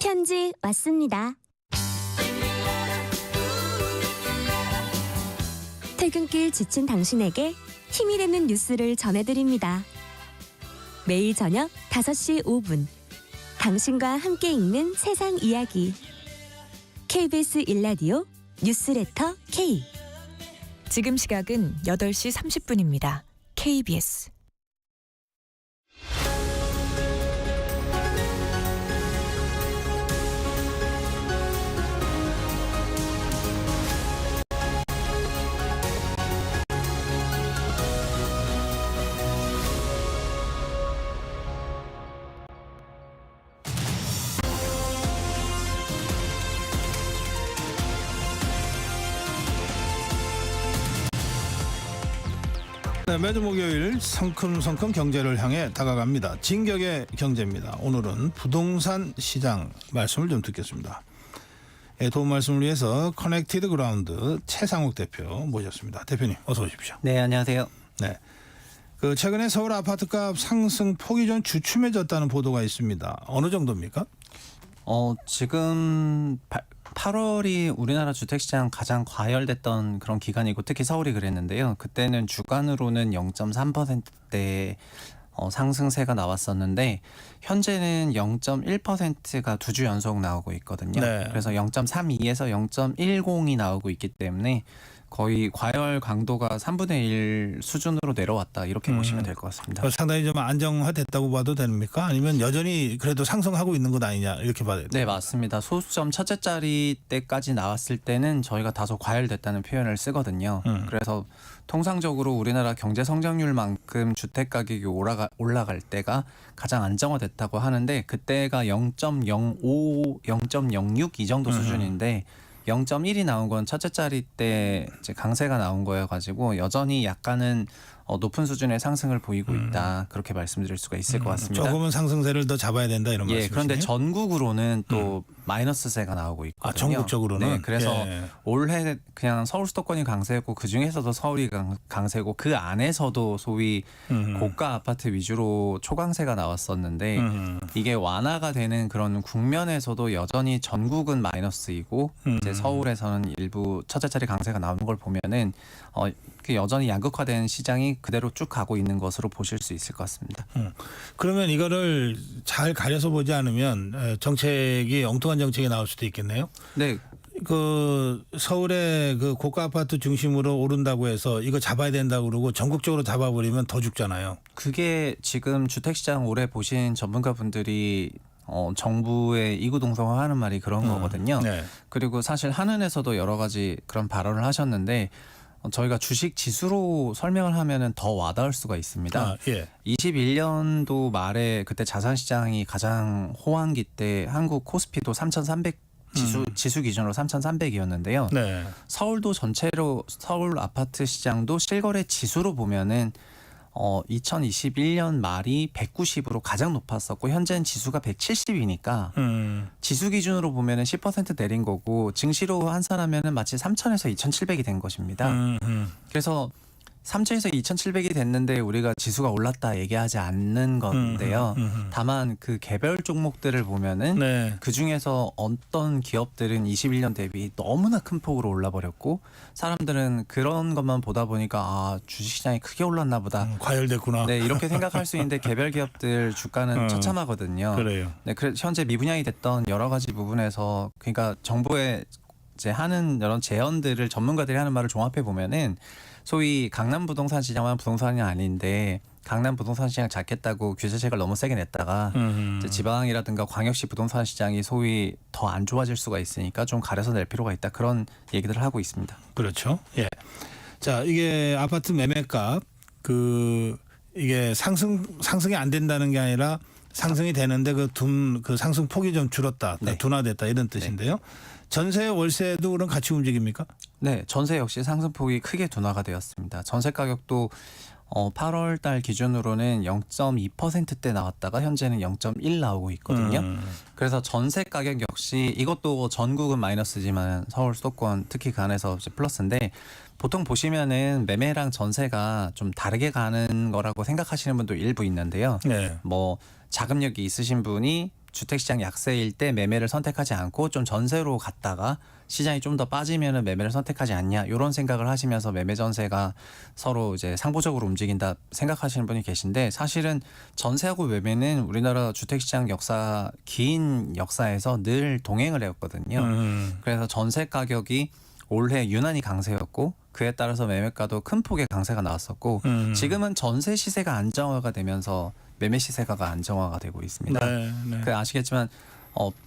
편지 왔습니다. 퇴근길 지친 당신에게 힘이 되는 뉴스를 전해드립니다. 매일 저녁 5시 5분 당신과 함께 읽는 세상 이야기 KBS 1라디오 뉴스레터 K. 지금 시각은 8시 30분입니다. KBS 네, 매주 목요일 성큼성큼 경제를 향해 다가갑니다. 진격의 경제입니다. 오늘은 부동산 시장 말씀을 좀 듣겠습니다. 도움 말씀을 위해서 커넥티드 그라운드 최상욱 대표 모셨습니다. 대표님 어서 오십시오. 네, 안녕하세요. 네, 최근에 서울 아파트값 상승 폭이 좀 주춤해졌다는 보도가 있습니다. 어느 정도입니까? 지금 8월이 우리나라 주택시장 가장 과열됐던 그런 기간이고 특히 서울이 그랬는데요. 그때는 주간으로는 0.3%대 상승세가 나왔었는데 현재는 0.1%가 2주 연속 나오고 있거든요. 네. 그래서 0.32에서 0.10이 나오고 있기 때문에 거의 과열 강도가 3분의 1 수준으로 내려왔다 이렇게 보시면 될 것 같습니다. 상당히 좀 안정화됐다고 봐도 됩니까? 아니면 여전히 그래도 상승하고 있는 것 아니냐 이렇게 봐야 돼요? 네, 맞습니다. 소수점 첫째 자리 때까지 나왔을 때는 저희가 다소 과열됐다는 표현을 쓰거든요. 그래서 통상적으로 우리나라 경제 성장률만큼 주택 가격이 올라갈 때가 가장 안정화됐다고 하는데 그때가 0.05, 0.06 이 정도 수준인데 0.1이 나온 건 첫째 자리 때 이제 강세가 나온 거여가지고 여전히 약간은 높은 수준의 상승을 보이고 있다 그렇게 말씀드릴 수가 있을 것 같습니다. 조금은 상승세를 더 잡아야 된다 이런 말씀이시네요. 그런데 전국으로는 또 마이너스세가 나오고 있거든요. 전국적으로는? 네, 그래서 예. 올해 그냥 서울 수도권이 강세였고 그 중에서도 서울이 강세고 그 안에서도 소위 고가 아파트 위주로 초강세가 나왔었는데 이게 완화가 되는 그런 국면에서도 여전히 전국은 마이너스이고 이제 서울에서는 일부 첫째 자리 강세가 나오는 걸 보면은 여전히 양극화된 시장이 그대로 쭉 가고 있는 것으로 보실 수 있을 것 같습니다. 그러면 이거를 잘 가려서 보지 않으면 정책이 엉뚱한 정책이 나올 수도 있겠네요. 네. 서울의 고가 아파트 중심으로 오른다고 해서 이거 잡아야 된다고 그러고 전국적으로 잡아버리면 더 죽잖아요. 그게 지금 주택시장 오래 보신 전문가분들이 정부의 이구동성화하는 말이 그런 거거든요. 네. 그리고 사실 한은에서도 여러 가지 그런 발언을 하셨는데 저희가 주식 지수로 설명을 하면은 더 와닿을 수가 있습니다. 21년도 말에 그때 자산시장이 가장 호황기 때 한국 코스피도 3,300 지수 기준으로 3,300이었는데요. 네. 서울도 전체로 서울 아파트 시장도 실거래 지수로 보면은 2021년 말이 190으로 가장 높았었고 현재는 지수가 170이니까 지수 기준으로 보면은 10% 내린 거고 증시로 환산하면은 마치 3,000에서 2,700이 된 것입니다. 그래서 3,000에서 2,700이 됐는데 우리가 지수가 올랐다 얘기하지 않는 건데요. 다만 그 개별 종목들을 보면은 네. 그 중에서 어떤 기업들은 21년 대비 너무나 큰 폭으로 올라버렸고 사람들은 그런 것만 보다 보니까 주식시장이 크게 올랐나 보다. 과열됐구나. 네, 이렇게 생각할 수 있는데 개별 기업들 주가는 처참하거든요. 그래요. 네, 현재 미분양이 됐던 여러 가지 부분에서 그러니까 정부의 이제 하는 이런 제언들을 전문가들이 하는 말을 종합해 보면은 소위 강남 부동산 시장은 부동산이 아닌데 강남 부동산 시장 잡겠다고 규제책을 너무 세게 냈다가 이제 지방이라든가 광역시 부동산 시장이 소위 더 안 좋아질 수가 있으니까 좀 가려서 낼 필요가 있다 그런 얘기들을 하고 있습니다. 그렇죠. 예. 자, 이게 아파트 매매값 이게 상승이 안 된다는 게 아니라 상승이 되는데 그 상승 폭이 좀 줄었다, 네. 둔화됐다 이런 뜻인데요. 네. 전세 월세도 그럼 같이 움직입니까? 네, 전세 역시 상승폭이 크게 둔화가 되었습니다. 전세 가격도 8월 달 기준으로는 0.2%대 나왔다가 현재는 0.1 나오고 있거든요. 그래서 전세 가격 역시 이것도 전국은 마이너스지만 서울 수도권 특히 그 안에서 이제 플러스인데 보통 보시면은 매매랑 전세가 좀 다르게 가는 거라고 생각하시는 분도 일부 있는데요. 네. 뭐 자금력이 있으신 분이 주택시장 약세일 때 매매를 선택하지 않고 좀 전세로 갔다가 시장이 좀 더 빠지면은 매매를 선택하지 않냐 이런 생각을 하시면서 매매 전세가 서로 이제 상보적으로 움직인다 생각하시는 분이 계신데 사실은 전세하고 매매는 우리나라 주택시장 역사 긴 역사에서 늘 동행을 해왔거든요. 그래서 전세 가격이 올해 유난히 강세였고 그에 따라서 매매가도 큰 폭의 강세가 나왔었고 지금은 전세 시세가 안정화가 되면서 매매 시세가가 안정화가 되고 있습니다. 네, 네. 그 아시겠지만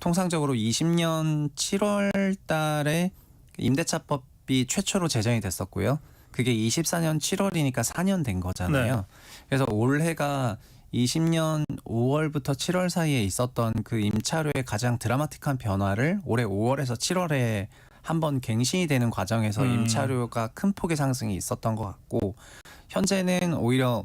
통상적으로 20년 7월 달에 임대차법이 최초로 제정이 됐었고요. 그게 24년 7월이니까 4년 된 거잖아요. 네. 그래서 올해가 20년 5월부터 7월 사이에 있었던 그 임차료의 가장 드라마틱한 변화를 올해 5월에서 7월에 한번 갱신이 되는 과정에서 임차료가 큰 폭의 상승이 있었던 것 같고 현재는 오히려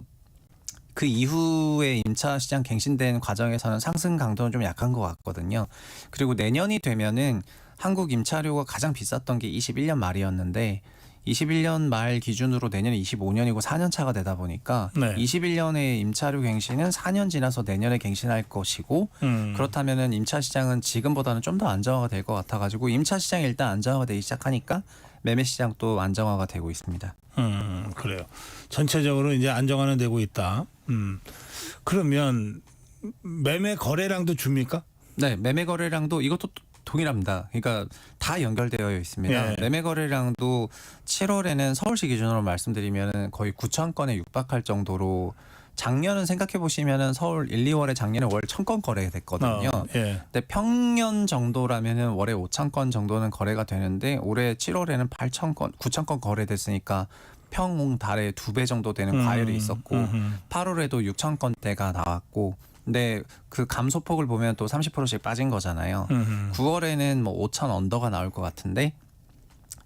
그 이후에 임차 시장 갱신된 과정에서는 상승 강도는 좀 약한 것 같거든요. 그리고 내년이 되면은 한국 임차료가 가장 비쌌던 게 21년 말이었는데 21년 말 기준으로 내년에 25년이고 4년 차가 되다 보니까 네. 21년에 임차료 갱신은 4년 지나서 내년에 갱신할 것이고 그렇다면은 임차 시장은 지금보다는 좀 더 안정화가 될 것 같아가지고 임차 시장이 일단 안정화가 되기 시작하니까 매매 시장도 안정화가 되고 있습니다. 그래요. 전체적으로 이제 안정화는 되고 있다. 그러면 매매 거래량도 줍니까? 네, 매매 거래량도 이것도 동일합니다. 그러니까 다 연결되어 있습니다. 예. 매매 거래량도 7월에는 서울시 기준으로 말씀드리면 거의 9천 건에 육박할 정도로 작년은 생각해 보시면은 서울 1, 2월에 작년에 월 1,000건 거래됐거든요. 예. 근데 평년 정도라면은 월에 5,000건 정도는 거래가 되는데 올해 7월에는 8,000건, 9,000건 거래됐으니까 평 달에 2배 정도 되는 과열이 있었고 8월에도 6,000건대가 나왔고 근데 그 감소폭을 보면 또 30%씩 빠진 거잖아요. 9월에는 뭐 5,000 언더가 나올 것 같은데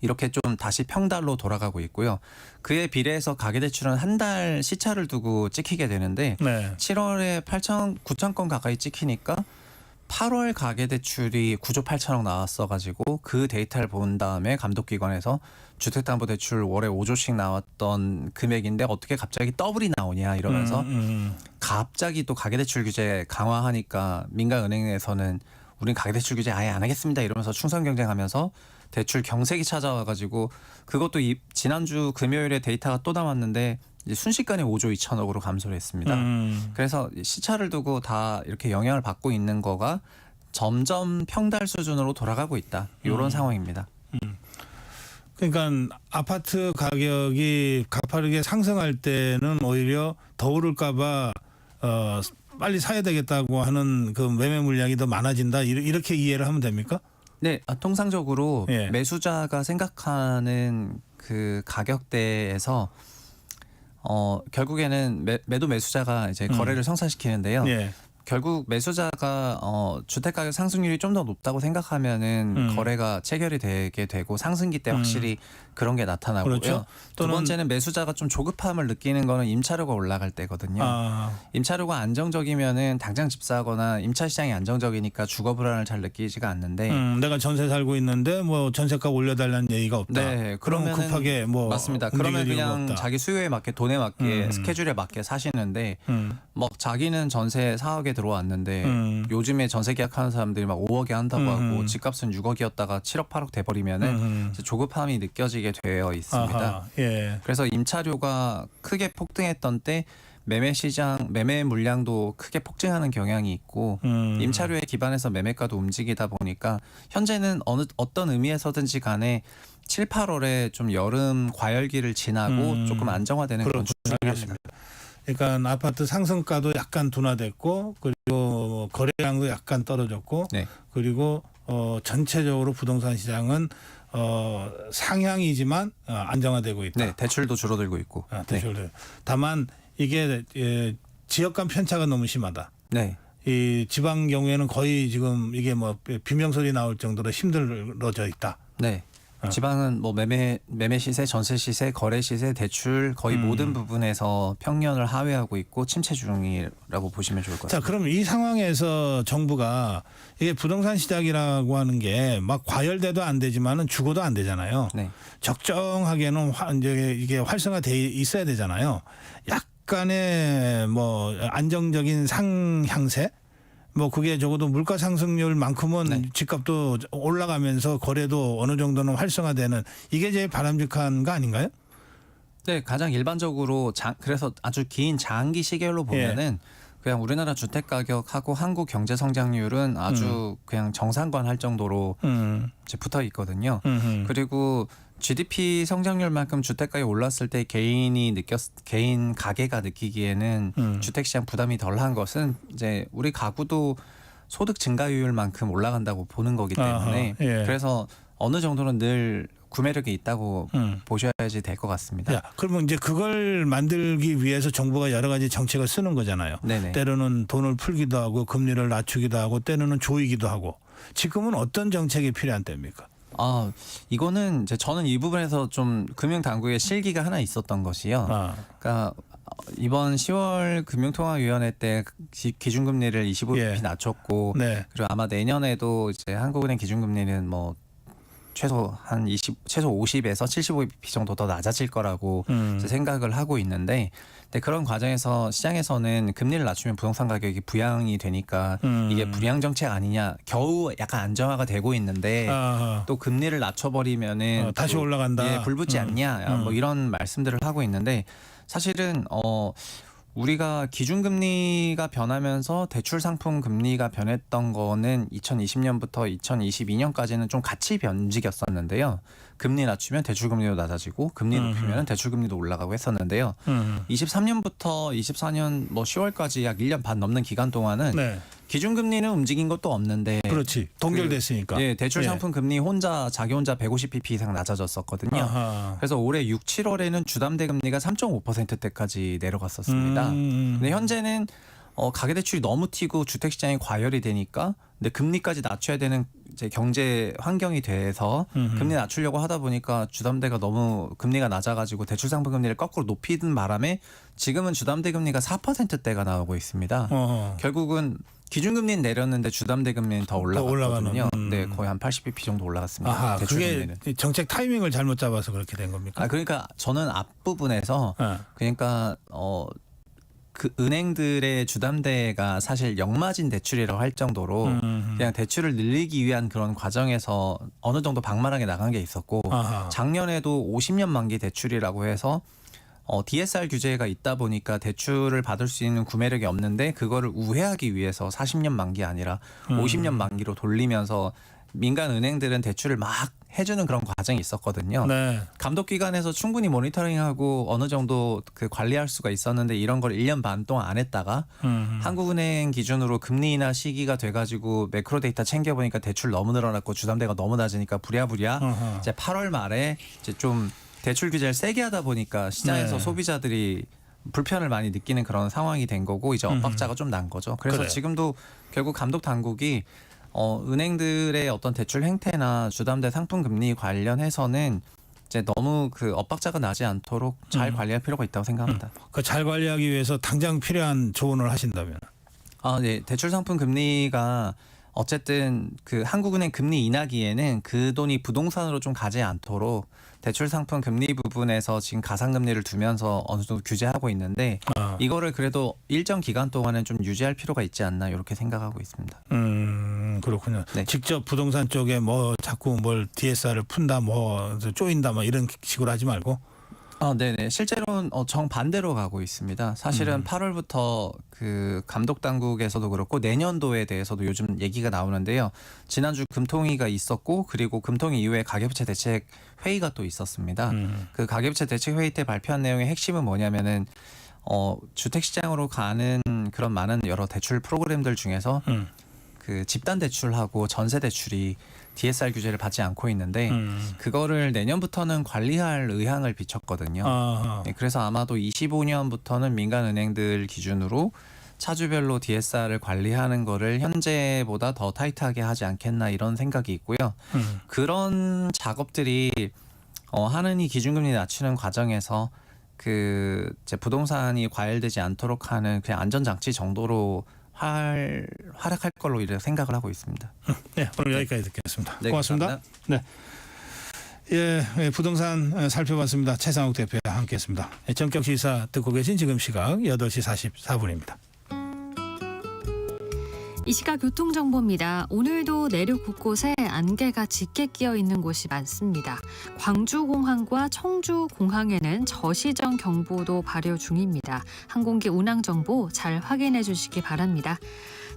이렇게 좀 다시 평달로 돌아가고 있고요. 그에 비례해서 가계대출은 한 달 시차를 두고 찍히게 되는데 네. 7월에 9,000건 가까이 찍히니까 8월 가계대출이 9조 8천억 나왔어가지고 그 데이터를 본 다음에 감독기관에서 주택담보대출 월에 5조씩 나왔던 금액인데 어떻게 갑자기 더블이 나오냐 이러면서 갑자기 또 가계대출 규제 강화하니까 민간은행에서는 우린 가계대출 규제 아예 안 하겠습니다 이러면서 충성 경쟁하면서 대출 경색이 찾아와가지고 그것도 지난주 금요일에 데이터가 또 나왔는데 이제 순식간에 5조 2천억으로 감소를 했습니다. 그래서 시차를 두고 다 이렇게 영향을 받고 있는 거가 점점 평달 수준으로 돌아가고 있다. 이런 상황입니다. 그러니까 아파트 가격이 가파르게 상승할 때는 오히려 더 오를까봐 빨리 사야 되겠다고 하는 그 매매 물량이 더 많아진다. 이렇게 이해를 하면 됩니까? 네, 통상적으로 예. 매수자가 생각하는 그 가격대에서 결국에는 매도 매수자가 이제 거래를 성사시키는데요. 예. 결국 매수자가 주택가격 상승률이 좀 더 높다고 생각하면은 거래가 체결이 되게 되고 상승기 때 확실히 그런 게 나타나고요. 그렇죠. 두 번째는 매수자가 좀 조급함을 느끼는 거는 임차료가 올라갈 때거든요. 임차료가 안정적이면은 당장 집 사거나 임차 시장이 안정적이니까 주거 불안을 잘 느끼지가 않는데 내가 전세 살고 있는데 뭐 전세값 올려달라는 얘기가 없다. 네, 그럼 그러면은 급하게 뭐 맞습니다. 움직일 그러면 이유가 그냥 없다. 자기 수요에 맞게 돈에 맞게 스케줄에 맞게 사시는데 뭐 자기는 전세 4억에 들어왔는데 요즘에 전세 계약하는 사람들이 막 5억에 한다고 하고 집값은 6억이었다가 7억 8억 돼버리면은 이제 조급함이 느껴지게 되어 있습니다. 아하, 예. 그래서 임차료가 크게 폭등했던 때 매매 시장 매매 물량도 크게 폭증하는 경향이 있고 임차료에 기반해서 매매가도 움직이다 보니까 현재는 어떤 의미에서든지 간에 7, 8월에 좀 여름 과열기를 지나고 조금 안정화되는 그런 추세입니다. 그러니까 아파트 상승가도 약간 둔화됐고 그리고 거래량도 약간 떨어졌고 네. 그리고 전체적으로 부동산 시장은 상향이지만 안정화되고 있다. 네, 대출도 줄어들고 있고. 대출도. 다만 이게 지역 간 편차가 너무 심하다. 네. 이 지방 경우에는 거의 지금 이게 뭐 비명소리 나올 정도로 힘들어져 있다. 네. 지방은 뭐 매매 시세, 전세 시세, 거래 시세, 대출 거의 모든 부분에서 평년을 하회하고 있고 침체 중이라고 보시면 좋을 것 자, 같습니다. 그럼 이 상황에서 정부가 이게 부동산 시장이라고 하는 게 막 과열돼도 안 되지만은 죽어도 안 되잖아요. 네. 적정하게는 이제 이게 활성화돼 있어야 되잖아요. 약간의 뭐 안정적인 상향세, 뭐 그게 적어도 물가 상승률만큼은 네. 집값도 올라가면서 거래도 어느 정도는 활성화되는 이게 제일 바람직한 거 아닌가요? 네, 가장 일반적으로 그래서 아주 긴 장기 시계로 보면은 그냥 우리나라 주택 가격하고 한국 경제 성장률은 아주 그냥 정상관 할 정도로 이제 붙어 있거든요. 그리고 GDP 성장률만큼 주택 가격이 올랐을 때 개인 가게가 느끼기에는 주택 시장 부담이 덜한 것은 이제 우리 가구도 소득 증가율만큼 올라간다고 보는 거기 때문에 아하, 예. 그래서 어느 정도는 늘 구매력이 있다고 보셔야지 될 것 같습니다. 야, 그러면 이제 그걸 만들기 위해서 정부가 여러 가지 정책을 쓰는 거잖아요. 네네. 때로는 돈을 풀기도 하고 금리를 낮추기도 하고 때로는 조이기도 하고 지금은 어떤 정책이 필요한 때입니까? 이거는 이제 저는 이 부분에서 좀 금융 당국의 실기가 하나 있었던 것이요. 그러니까 이번 10월 금융통화위원회 때 기준금리를 25bp 낮췄고 네. 그리고 아마 내년에도 이제 한국은행 기준금리는 뭐 최소 50에서 75bp 정도 더 낮아질 거라고 이제 생각을 하고 있는데 근데 그런 과정에서 시장에서는 금리를 낮추면 부동산 가격이 부양이 되니까 이게 불량 정책 아니냐 겨우 약간 안정화가 되고 있는데 또 금리를 낮춰버리면은 다시 또 올라간다. 불붙지 않냐 뭐 이런 말씀들을 하고 있는데 사실은 우리가 기준금리가 변하면서 대출 상품 금리가 변했던 거는 2020년부터 2022년까지는 좀 같이 움직였었는데요. 금리 낮추면 대출금리도 낮아지고 금리 높이면 대출금리도 올라가고 했었는데요. 23년부터 24년 뭐 10월까지 약 1년 반 넘는 기간 동안은 네. 기준금리는 움직인 것도 없는데 그렇지. 동결됐으니까. 대출 상품 금리 자기 혼자 150bp 이상 낮아졌었거든요. 아하. 그래서 올해 6, 7월에는 주담대 금리가 3.5%대까지 내려갔었습니다. 근데 현재는 가계대출이 너무 튀고 주택시장이 과열이 되니까 근데 금리까지 낮춰야 되는 이제 경제 환경이 돼서 금리 낮추려고 하다 보니까 주담대가 너무 금리가 낮아가지고 대출상품 금리를 거꾸로 높이는 바람에 지금은 주담대 금리가 4%대가 나오고 있습니다. 결국은 기준금리는 내렸는데 주담대 금리는 더 올라갔거든요. 네, 거의 한 80bp 정도 올라갔습니다. 아하, 대출 그게 금리는. 정책 타이밍을 잘못 잡아서 그렇게 된 겁니까? 그러니까 저는 앞부분에서 그러니까 그 은행들의 주담대가 사실 역마진 대출이라고 할 정도로 그냥 대출을 늘리기 위한 그런 과정에서 어느 정도 방만하게 나간 게 있었고 작년에도 50년 만기 대출이라고 해서 DSR 규제가 있다 보니까 대출을 받을 수 있는 구매력이 없는데 그거를 우회하기 위해서 40년 만기 아니라 50년 만기로 돌리면서 민간 은행들은 대출을 막 해주는 그런 과정이 있었거든요. 네. 감독기관에서 충분히 모니터링하고 어느 정도 그 관리할 수가 있었는데 이런 걸 1년 반 동안 안 했다가 한국은행 기준으로 금리 인하 시기가 돼가지고 매크로 데이터 챙겨보니까 대출 너무 늘어났고 주담대가 너무 낮으니까 부랴부랴 이제 8월 말에 이제 좀 대출 규제를 세게 하다 보니까 시장에서 소비자들이 불편을 많이 느끼는 그런 상황이 된 거고 이제 엇박자가 좀 난 거죠. 그래서 그래요. 지금도 결국 감독 당국이 은행들의 어떤 대출 행태나 주담대 상품 금리 관련해서는 이제 너무 그 엇박자가 나지 않도록 잘 관리할 필요가 있다고 생각합니다. 그 잘 관리하기 위해서 당장 필요한 조언을 하신다면. 네, 대출 상품 금리가 어쨌든 그 한국은행 금리 인하기에는 그 돈이 부동산으로 좀 가지 않도록 대출 상품 금리 부분에서 지금 가상금리를 두면서 어느 정도 규제하고 있는데 이거를 그래도 일정 기간 동안은 좀 유지할 필요가 있지 않나 이렇게 생각하고 있습니다. 그렇군요. 네. 직접 부동산 쪽에 뭐 자꾸 뭘 DSR을 푼다 뭐 쪼인다 뭐 이런 식으로 하지 말고. 네네. 실제로는 정반대로 가고 있습니다. 사실은 8월부터 그 감독 당국에서도 그렇고 내년도에 대해서도 요즘 얘기가 나오는데요. 지난주 금통위가 있었고 그리고 금통위 이후에 가계부채 대책 회의가 또 있었습니다. 그 가계부채 대책 회의 때 발표한 내용의 핵심은 뭐냐면은 주택시장으로 가는 그런 많은 여러 대출 프로그램들 중에서 그 집단 대출하고 전세 대출이 DSR 규제를 받지 않고 있는데 그거를 내년부터는 관리할 의향을 비췄거든요. 네, 그래서 아마도 25년부터는 민간 은행들 기준으로 차주별로 DSR을 관리하는 거를 현재보다 더 타이트하게 하지 않겠나 이런 생각이 있고요. 그런 작업들이 하느니 기준금리 낮추는 과정에서 그 이제 부동산이 과열되지 않도록 하는 그냥 안전장치 정도로 활약할 걸로 이렇게 생각을 하고 있습니다. 네, 오늘 여기까지 듣겠습니다. 네, 고맙습니다. 감사합니다. 네. 예, 부동산 살펴봤습니다. 최상욱 대표와 함께했습니다. 전격 시사 듣고 계신 지금 시각 8시 44분입니다. 이 시각 교통정보입니다. 오늘도 내륙 곳곳에 안개가 짙게 끼어 있는 곳이 많습니다. 광주공항과 청주공항에는 저시정 경보도 발효 중입니다. 항공기 운항 정보 잘 확인해 주시기 바랍니다.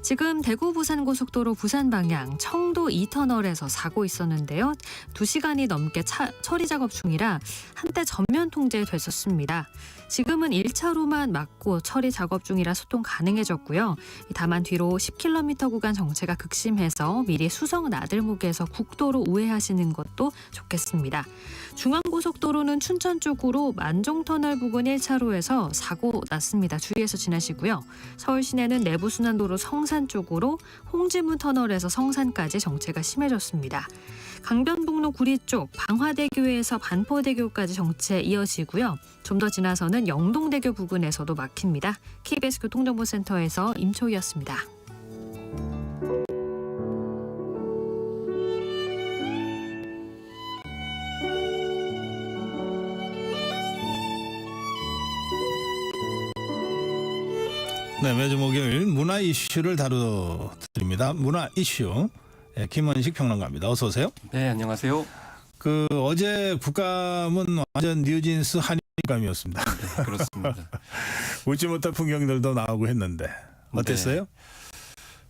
지금 대구 부산 고속도로 부산 방향 청도 2터널에서 사고 있었는데요. 2시간이 넘게 처리 작업 중이라 한때 전면 통제됐었습니다. 지금은 1차로만 막고 처리 작업 중이라 소통 가능해졌고요. 다만 뒤로 10km 구간 정체가 극심해서 미리 수성 나들목에서 국도로 우회하시는 것도 좋겠습니다. 중앙고속도로는 춘천 쪽으로 만종터널 부근 1차로에서 사고 났습니다. 주의해서 지나시고요. 서울 시내는 내부순환도로 성산 쪽으로 홍지문 터널에서 성산까지 정체가 심해졌습니다. 강변북로 구리 쪽 방화대교에서 반포대교까지 정체 이어지고요. 좀 더 지나서는 영동대교 부근에서도 막힙니다. KBS 교통정보센터에서 임초희였습니다. 네, 매주 목요일 문화 이슈를 다루드립니다. 문화 이슈 김원식 평론가입니다. 어서 오세요. 네, 안녕하세요. 어제 국감은 완전 뉴진스 한일감이었습니다. 네, 그렇습니다. 웃지 못할 풍경들도 나오고 했는데 어땠어요? 네.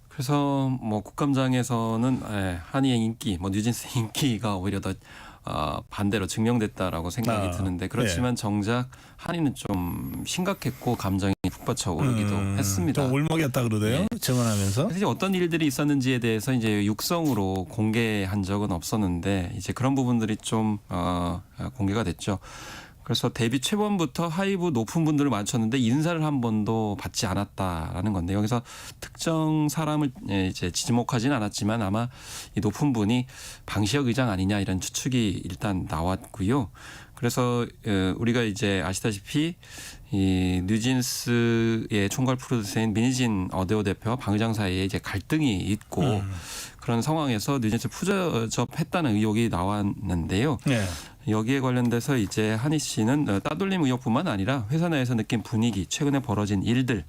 그래서 뭐 국감장에서는 한이의 인기, 뉴진스 인기가 오히려 더 반대로 증명됐다라고 생각이 드는데 그렇지만 정작 한이는 좀 심각했고 감정이 북받쳐 오르기도 했습니다. 좀 울먹였다 그러대요. 증언하면서. 그래서 어떤 일들이 있었는지에 대해서 이제 육성으로 공개한 적은 없었는데 이제 그런 부분들이 좀 공개가 됐죠. 그래서 데뷔 초반부터 하이브 높은 분들을 맞췄는데 인사를 한 번도 받지 않았다라는 건데 여기서 특정 사람을 이제 지목하지는 않았지만 아마 이 높은 분이 방시혁 의장 아니냐 이런 추측이 일단 나왔고요. 그래서 우리가 이제 아시다시피 이 뉴진스의 총괄 프로듀서인 민희진 어데오 대표와 방 의장 사이에 이제 갈등이 있고 그런 상황에서 뉴진스 푸저접했다는 의혹이 나왔는데요. 네. 여기에 관련돼서 이제 한희 씨는 따돌림 의혹뿐만 아니라 회사 내에서 느낀 분위기, 최근에 벌어진 일들,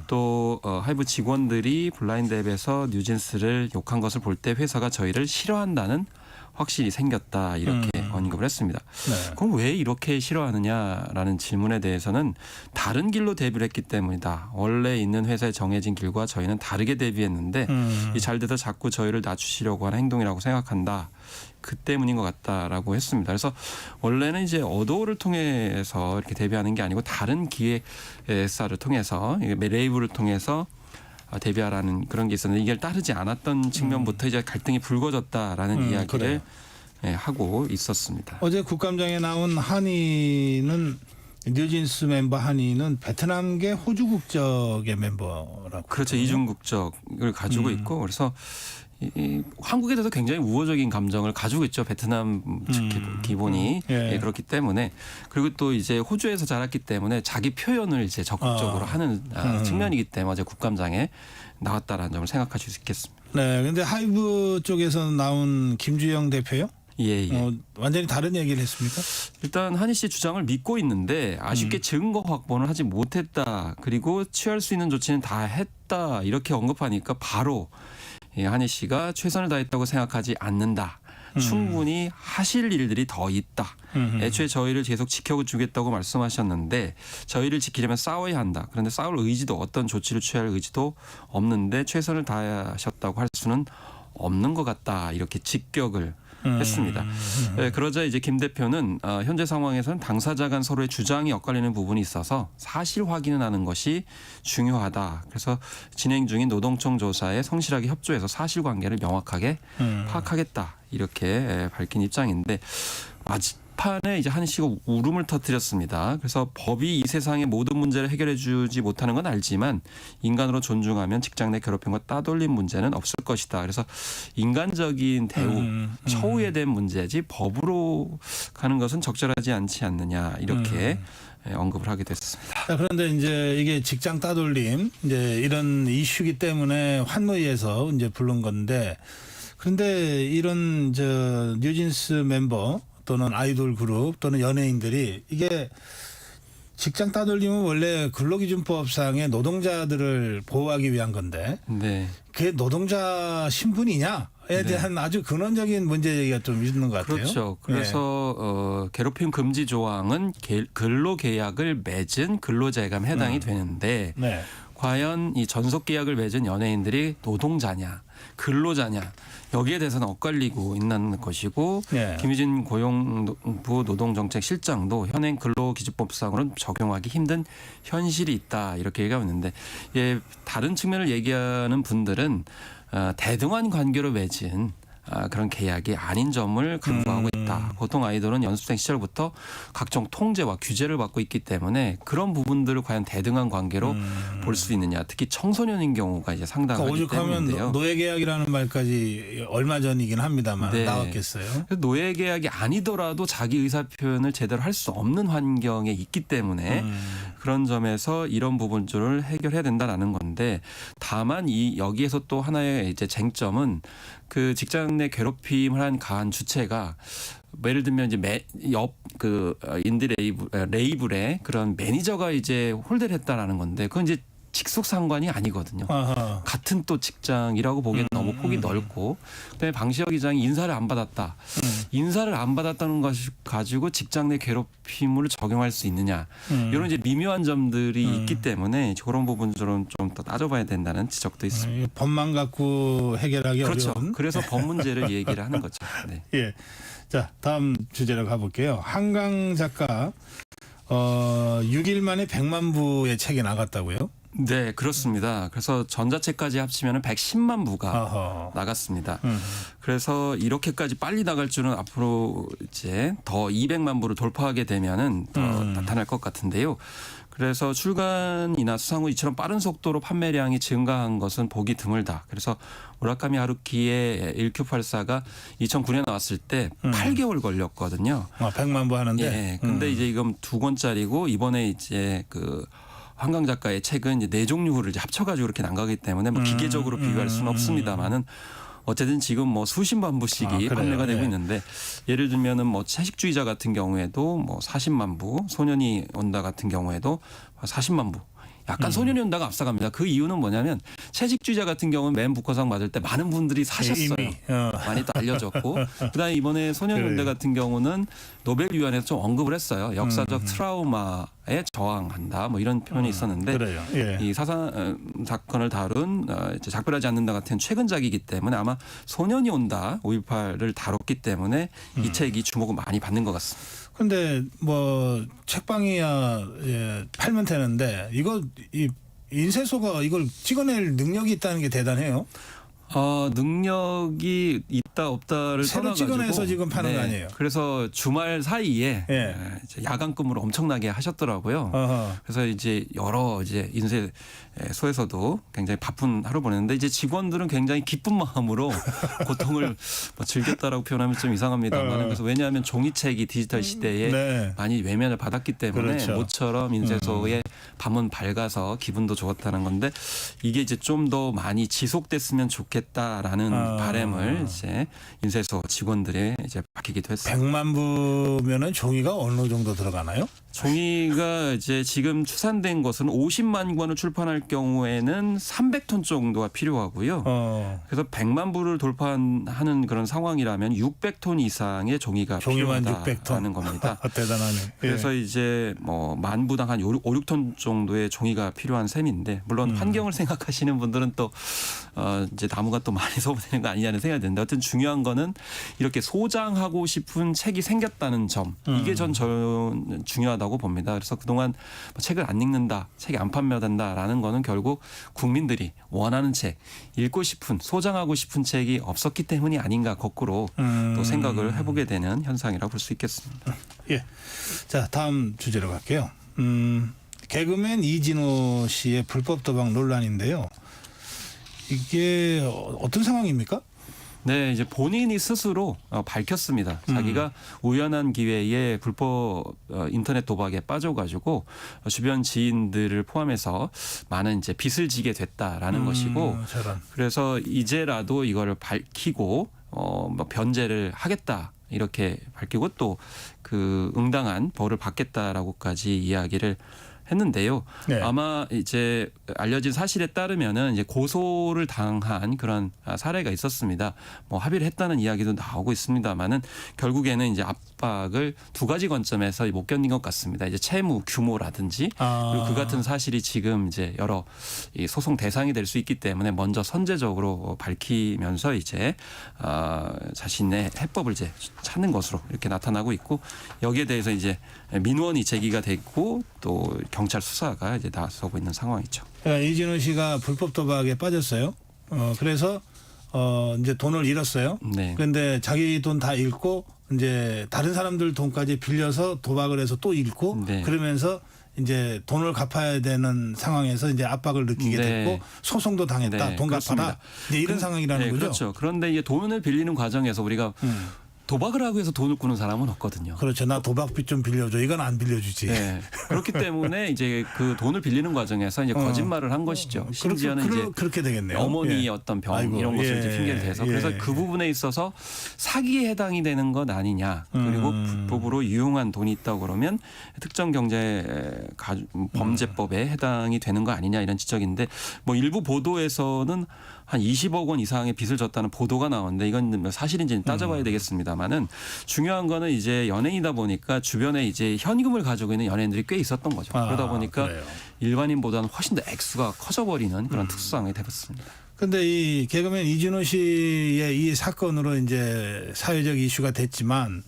또 하이브 직원들이 블라인드 앱에서 뉴진스를 욕한 것을 볼 때 회사가 저희를 싫어한다는 확실히 생겼다 이렇게 언급을 했습니다. 네. 그럼 왜 이렇게 싫어하느냐라는 질문에 대해서는 다른 길로 데뷔를 했기 때문이다. 원래 있는 회사에 정해진 길과 저희는 다르게 데뷔했는데 이 잘 돼서 자꾸 저희를 낮추시려고 하는 행동이라고 생각한다. 그 때문인 것 같다라고 했습니다. 그래서 원래는 이제 어도어를 통해서 이렇게 데뷔하는 게 아니고 다른 기획사를 통해서 레이블을 통해서 데뷔하라는 그런 게 있었는데 이걸 따르지 않았던 측면부터 이제 갈등이 불거졌다라는 이야기를 하고 있었습니다. 어제 국감장에 나온 한이는 뉴진스 멤버 한이는 베트남계 호주 국적의 멤버라고. 그렇죠. 이중 국적을 가지고 있고 그래서 한국에 대해서 굉장히 우호적인 감정을 가지고 있죠. 베트남 기본이 그렇기 때문에 그리고 또 이제 호주에서 자랐기 때문에 자기 표현을 이제 적극적으로 하는 측면이기 때문에 어제 국감장에 나왔다라는 점을 생각하실 수 있겠습니다. 네, 근데 하이브 쪽에서 나온 김주영 대표요? 예. 완전히 다른 얘기를 했습니까? 일단 한희 씨 주장을 믿고 있는데 아쉽게 증거 확보는 하지 못했다. 그리고 취할 수 있는 조치는 다 했다. 이렇게 언급하니까 바로 한희 씨가 최선을 다했다고 생각하지 않는다. 충분히 하실 일들이 더 있다. 애초에 저희를 계속 지켜주겠다고 말씀하셨는데 저희를 지키려면 싸워야 한다. 그런데 싸울 의지도 어떤 조치를 취할 의지도 없는데 최선을 다하셨다고 할 수는 없는 것 같다. 이렇게 직격을 했습니다. 그러자 이제 김 대표는 현재 상황에서는 당사자 간 서로의 주장이 엇갈리는 부분이 있어서 사실 확인을 하는 것이 중요하다. 그래서 진행 중인 노동청 조사에 성실하게 협조해서 사실관계를 명확하게 파악하겠다. 이렇게 밝힌 입장인데 막판에 이제 한희 씨가 울음을 터뜨렸습니다. 그래서 법이 이 세상의 모든 문제를 해결해주지 못하는 건 알지만 인간으로 존중하면 직장 내 괴롭힘과 따돌림 문제는 없을 것이다. 그래서 인간적인 대우, 처우에 대한 문제지 법으로 가는 것은 적절하지 않지 않느냐 이렇게 언급을 하게 됐습니다. 자, 그런데 이제 이게 직장 따돌림 이제 이런 이슈기 때문에 환노위에서 이제 부른 건데, 그런데 이런 뉴진스 멤버 또는 아이돌 그룹 또는 연예인들이 이게 직장 따돌림은 원래 근로기준법상의 노동자들을 보호하기 위한 건데, 네. 그게 노동자 신분이냐에 대한 아주 근원적인 문제 제기가 좀 있는 것 같아요. 그렇죠. 그래서 괴롭힘 금지 조항은 근로계약을 맺은 근로자에게 해당이 되는데 네. 과연 이 전속계약을 맺은 연예인들이 노동자냐 근로자냐 여기에 대해서는 엇갈리고 있는 것이고 김유진 고용부 노동정책실장도 현행 근로기준법상으로는 적용하기 힘든 현실이 있다 이렇게 얘기하고 있는데, 다른 측면을 얘기하는 분들은 대등한 관계로 맺은 그런 계약이 아닌 점을 강조하고 있다. 보통 아이돌은 연습생 시절부터 각종 통제와 규제를 받고 있기 때문에 그런 부분들을 과연 대등한 관계로 볼 수 있느냐. 특히 청소년인 경우가 이제 상당하기 오죽하면 때문인데요. 노예계약이라는 말까지 얼마 전이긴 합니다만 나왔겠어요. 노예계약이 아니더라도 자기 의사표현을 제대로 할 수 없는 환경에 있기 때문에 그런 점에서 이런 부분들을 해결해야 된다라는 건데, 다만 여기에서 또 하나의 이제 쟁점은 그 직장 내 괴롭힘을 한 가한 주체가 예를 들면 이제 인디 레이블의 그런 매니저가 이제 홀대를 했다라는 건데, 그건 이제 직속 상관이 아니거든요. 아하. 같은 또 직장이라고 보기엔 너무 폭이 넓고, 그다음에 방시혁 기장이 인사를 안 받았다. 인사를 안 받았다는 것을 가지고 직장 내 괴롭힘을 적용할 수 있느냐. 이런 이제 미묘한 점들이 있기 때문에 그런 부분들은 좀 더 따져봐야 된다는 지적도 있습니다. 법만 갖고 해결하기 그렇죠. 어려운. 그래서 법 문제를 얘기를 하는 거죠. 네. 예. 자, 다음 주제로 가볼게요. 한강 작가 6일 만에 100만 부의 책이 나갔다고요? 네, 그렇습니다. 그래서 전자책까지 합치면 110만 부가 나갔습니다. 그래서 이렇게까지 빨리 나갈 줄은 앞으로 이제 더 200만 부를 돌파하게 되면은 더 나타날 것 같은데요. 그래서 출간이나 수상 후 이처럼 빠른 속도로 판매량이 증가한 것은 보기 드물다. 그래서 무라카미 하루키의 1Q84가 2009년에 나왔을 때 8개월 걸렸거든요. 100만 부 하는데. 예. 근데 이제 이건 2권짜리고 이번에 이제 그 한강 작가의 책은 이제 4종류를 이제 합쳐가지고 이렇게 나가기 때문에 뭐 기계적으로 비교할 수는 없습니다만은 어쨌든 지금 뭐 수십만 부씩이 판매가 되고 있는데, 예를 들면은 뭐 채식주의자 같은 경우에도 뭐 40만 부, 소년이 온다 같은 경우에도 40만 부. 약간 소년이 온다가 앞서갑니다. 그 이유는 뭐냐면 채식주의자 같은 경우는 맨 북커상 맞을 때 많은 분들이 사셨어요. 많이 또 알려졌고, 그다음에 이번에 소년이 온다 같은 경우는 노벨위원회에서 좀 언급을 했어요. 역사적 트라우마에 저항한다 뭐 이런 표현이 있었는데, 이 사건을 다룬 이제 작별하지 않는다 같은 최근작이기 때문에 아마 소년이 온다 5.18을 다뤘기 때문에 이 책이 주목을 많이 받는 것 같습니다. 근데 뭐 책방이야 팔면 되는데 이 인쇄소가 이걸 찍어낼 능력이 있다는 게 대단해요. 능력이 있다 없다를 새로 떠나가지고 찍어내서 지금 파는 거 아니에요? 그래서 주말 사이에 이제 야간 근무를 엄청나게 하셨더라고요. 그래서 이제 여러 이제 인쇄소에서도 굉장히 바쁜 하루 보냈는데, 이제 직원들은 굉장히 기쁜 마음으로 고통을 뭐 즐겼다라고 표현하면 좀 이상합니다만, 그래서 왜냐하면 종이책이 디지털 시대에 많이 외면을 받았기 때문에 모처럼 인쇄소에 밤은 밝아서 기분도 좋았다는 건데, 이게 이제 좀 더 많이 지속됐으면 좋겠다라는 바람을 이제 인쇄소 직원들이 이제 밝히기도 했습니다. 100만 부면은 종이가 어느 정도 들어가나요? 종이가 이제 지금 추산된 것은 50만 권을 출판할 경우에는 300톤 정도가 필요하고요. 그래서 100만 부를 돌파하는 그런 상황이라면 600톤 이상의 종이가 필요하다는 겁니다. 대단하네. 그래서 이제 뭐 만 부당 한 5, 6톤 정도의 종이가 필요한 셈인데, 물론 환경을 생각하시는 분들은 또 이제 나무가 또 많이 소모되는 거 아니냐는 생각이 드는데, 어쨌든 중요한 거는 이렇게 소장하고 싶은 책이 생겼다는 점, 이게 전 중요하다고 있다고 봅니다. 그래서 그동안 책을 안 읽는다, 책이 안 판매된다라는 거는 결국 국민들이 원하는 책, 읽고 싶은, 소장하고 싶은 책이 없었기 때문이 아닌가 거꾸로 또 생각을 해보게 되는 현상이라고 볼 수 있겠습니다. 예. 자, 다음 주제로 갈게요. 개그맨 이진호 씨의 불법 도박 논란인데요. 이게 어떤 상황입니까? 네, 이제 본인이 스스로 밝혔습니다. 자기가 우연한 기회에 불법 인터넷 도박에 빠져가지고 주변 지인들을 포함해서 많은 이제 빚을 지게 됐다라는 것이고, 저런. 그래서 이제라도 이거를 밝히고 뭐 변제를 하겠다. 이렇게 밝히고 또 그 응당한 벌을 받겠다라고까지 이야기를 했는데요. 네. 아마 이제 알려진 사실에 따르면은 이제 고소를 당한 그런 사례가 있었습니다. 뭐 합의를 했다는 이야기도 나오고 있습니다만은 결국에는 이제 압박을 두 가지 관점에서 못 견딘 것 같습니다. 이제 채무 규모라든지 그리고 그 같은 사실이 지금 이제 여러 이 소송 대상이 될 수 있기 때문에 먼저 선제적으로 밝히면서 이제 자신의 해법을 이제 찾는 것으로 이렇게 나타나고 있고, 여기에 대해서 이제 민원이 제기가 됐고 또 경찰 수사가 이제 나서고 있는 상황이죠. 그러니까 이진호 씨가 불법 도박에 빠졌어요. 그래서 이제 돈을 잃었어요. 네. 그런데 자기 돈 다 잃고 이제 다른 사람들 돈까지 빌려서 도박을 해서 또 잃고 네. 그러면서 이제 돈을 갚아야 되는 상황에서 이제 압박을 느끼게 네. 됐고 소송도 당했다. 네, 돈 그렇습니다. 갚아라. 이제 이런 상황이라는 네, 거죠. 그렇죠. 그런데 이제 돈을 빌리는 과정에서 우리가 도박을 하고 해서 돈을 꾸는 사람은 없거든요. 그렇죠. 나 도박비 좀 빌려줘. 이건 안 빌려주지. 네. 그렇기 때문에 이제 그 돈을 빌리는 과정에서 이제 거짓말을 한 것이죠. 심지어는 이제 그렇게 되겠네요. 어머니의 예. 어떤 병 아이고, 이런 것을 예, 이제 핑계를 대서 그래서 예. 그 부분에 있어서 사기에 해당이 되는 것 아니냐. 그리고 불법으로 유용한 돈이 있다고 그러면 특정 경제 범죄법에 해당이 되는 거 아니냐 이런 지적인데, 뭐 일부 보도에서는 한 20억 원 이상의 빚을 졌다는 보도가 나오는데 이건 사실인지 따져봐야 되겠습니다만은, 중요한 거는 이제 연예인이다 보니까 주변에 이제 현금을 가지고 있는 연예인들이 꽤 있었던 거죠. 그러다 보니까 그래요. 일반인보다는 훨씬 더 액수가 커져버리는 그런 특수상황이 되었습니다. 근데 이 개그맨 이진호 씨의 이 사건으로 이제 사회적 이슈가 됐지만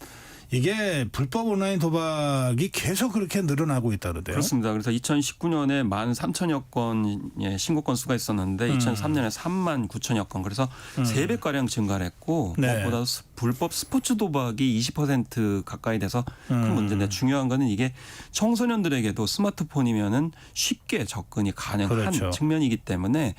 이게 불법 온라인 도박이 계속 그렇게 늘어나고 있다 그러대요. 그렇습니다. 그래서 2019년에 13,000여 건의 신고 건수가 있었는데 2003년에 39,000여 건, 그래서 3배가량 증가를 했고 네. 무엇보다 불법 스포츠 도박이 20% 가까이 돼서 큰 문제인데, 중요한 거는 이게 청소년들에게도 스마트폰이면은 쉽게 접근이 가능한 그렇죠. 측면이기 때문에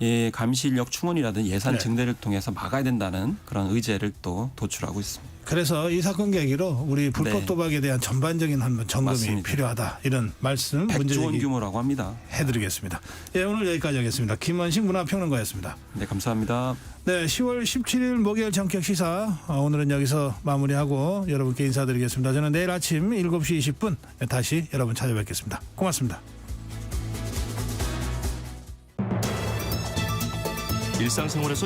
예, 감시 인력 충원이라든 예산 네. 증대를 통해서 막아야 된다는 그런 의제를 또 도출하고 있습니다. 그래서 이 사건 계기로 우리 불법 네. 도박에 대한 전반적인 한번 점검이 맞습니다. 필요하다, 이런 말씀 100조 원 문제 규모라고 합니다. 해드리겠습니다. 예, 오늘 여기까지 하겠습니다. 김원식 문화평론가였습니다. 네, 감사합니다. 네, 10월 17일 목요일 전격 시사 오늘은 여기서 마무리하고 여러분께 인사드리겠습니다. 저는 내일 아침 7시 20분 다시 여러분 찾아뵙겠습니다. 고맙습니다. 일상생활에서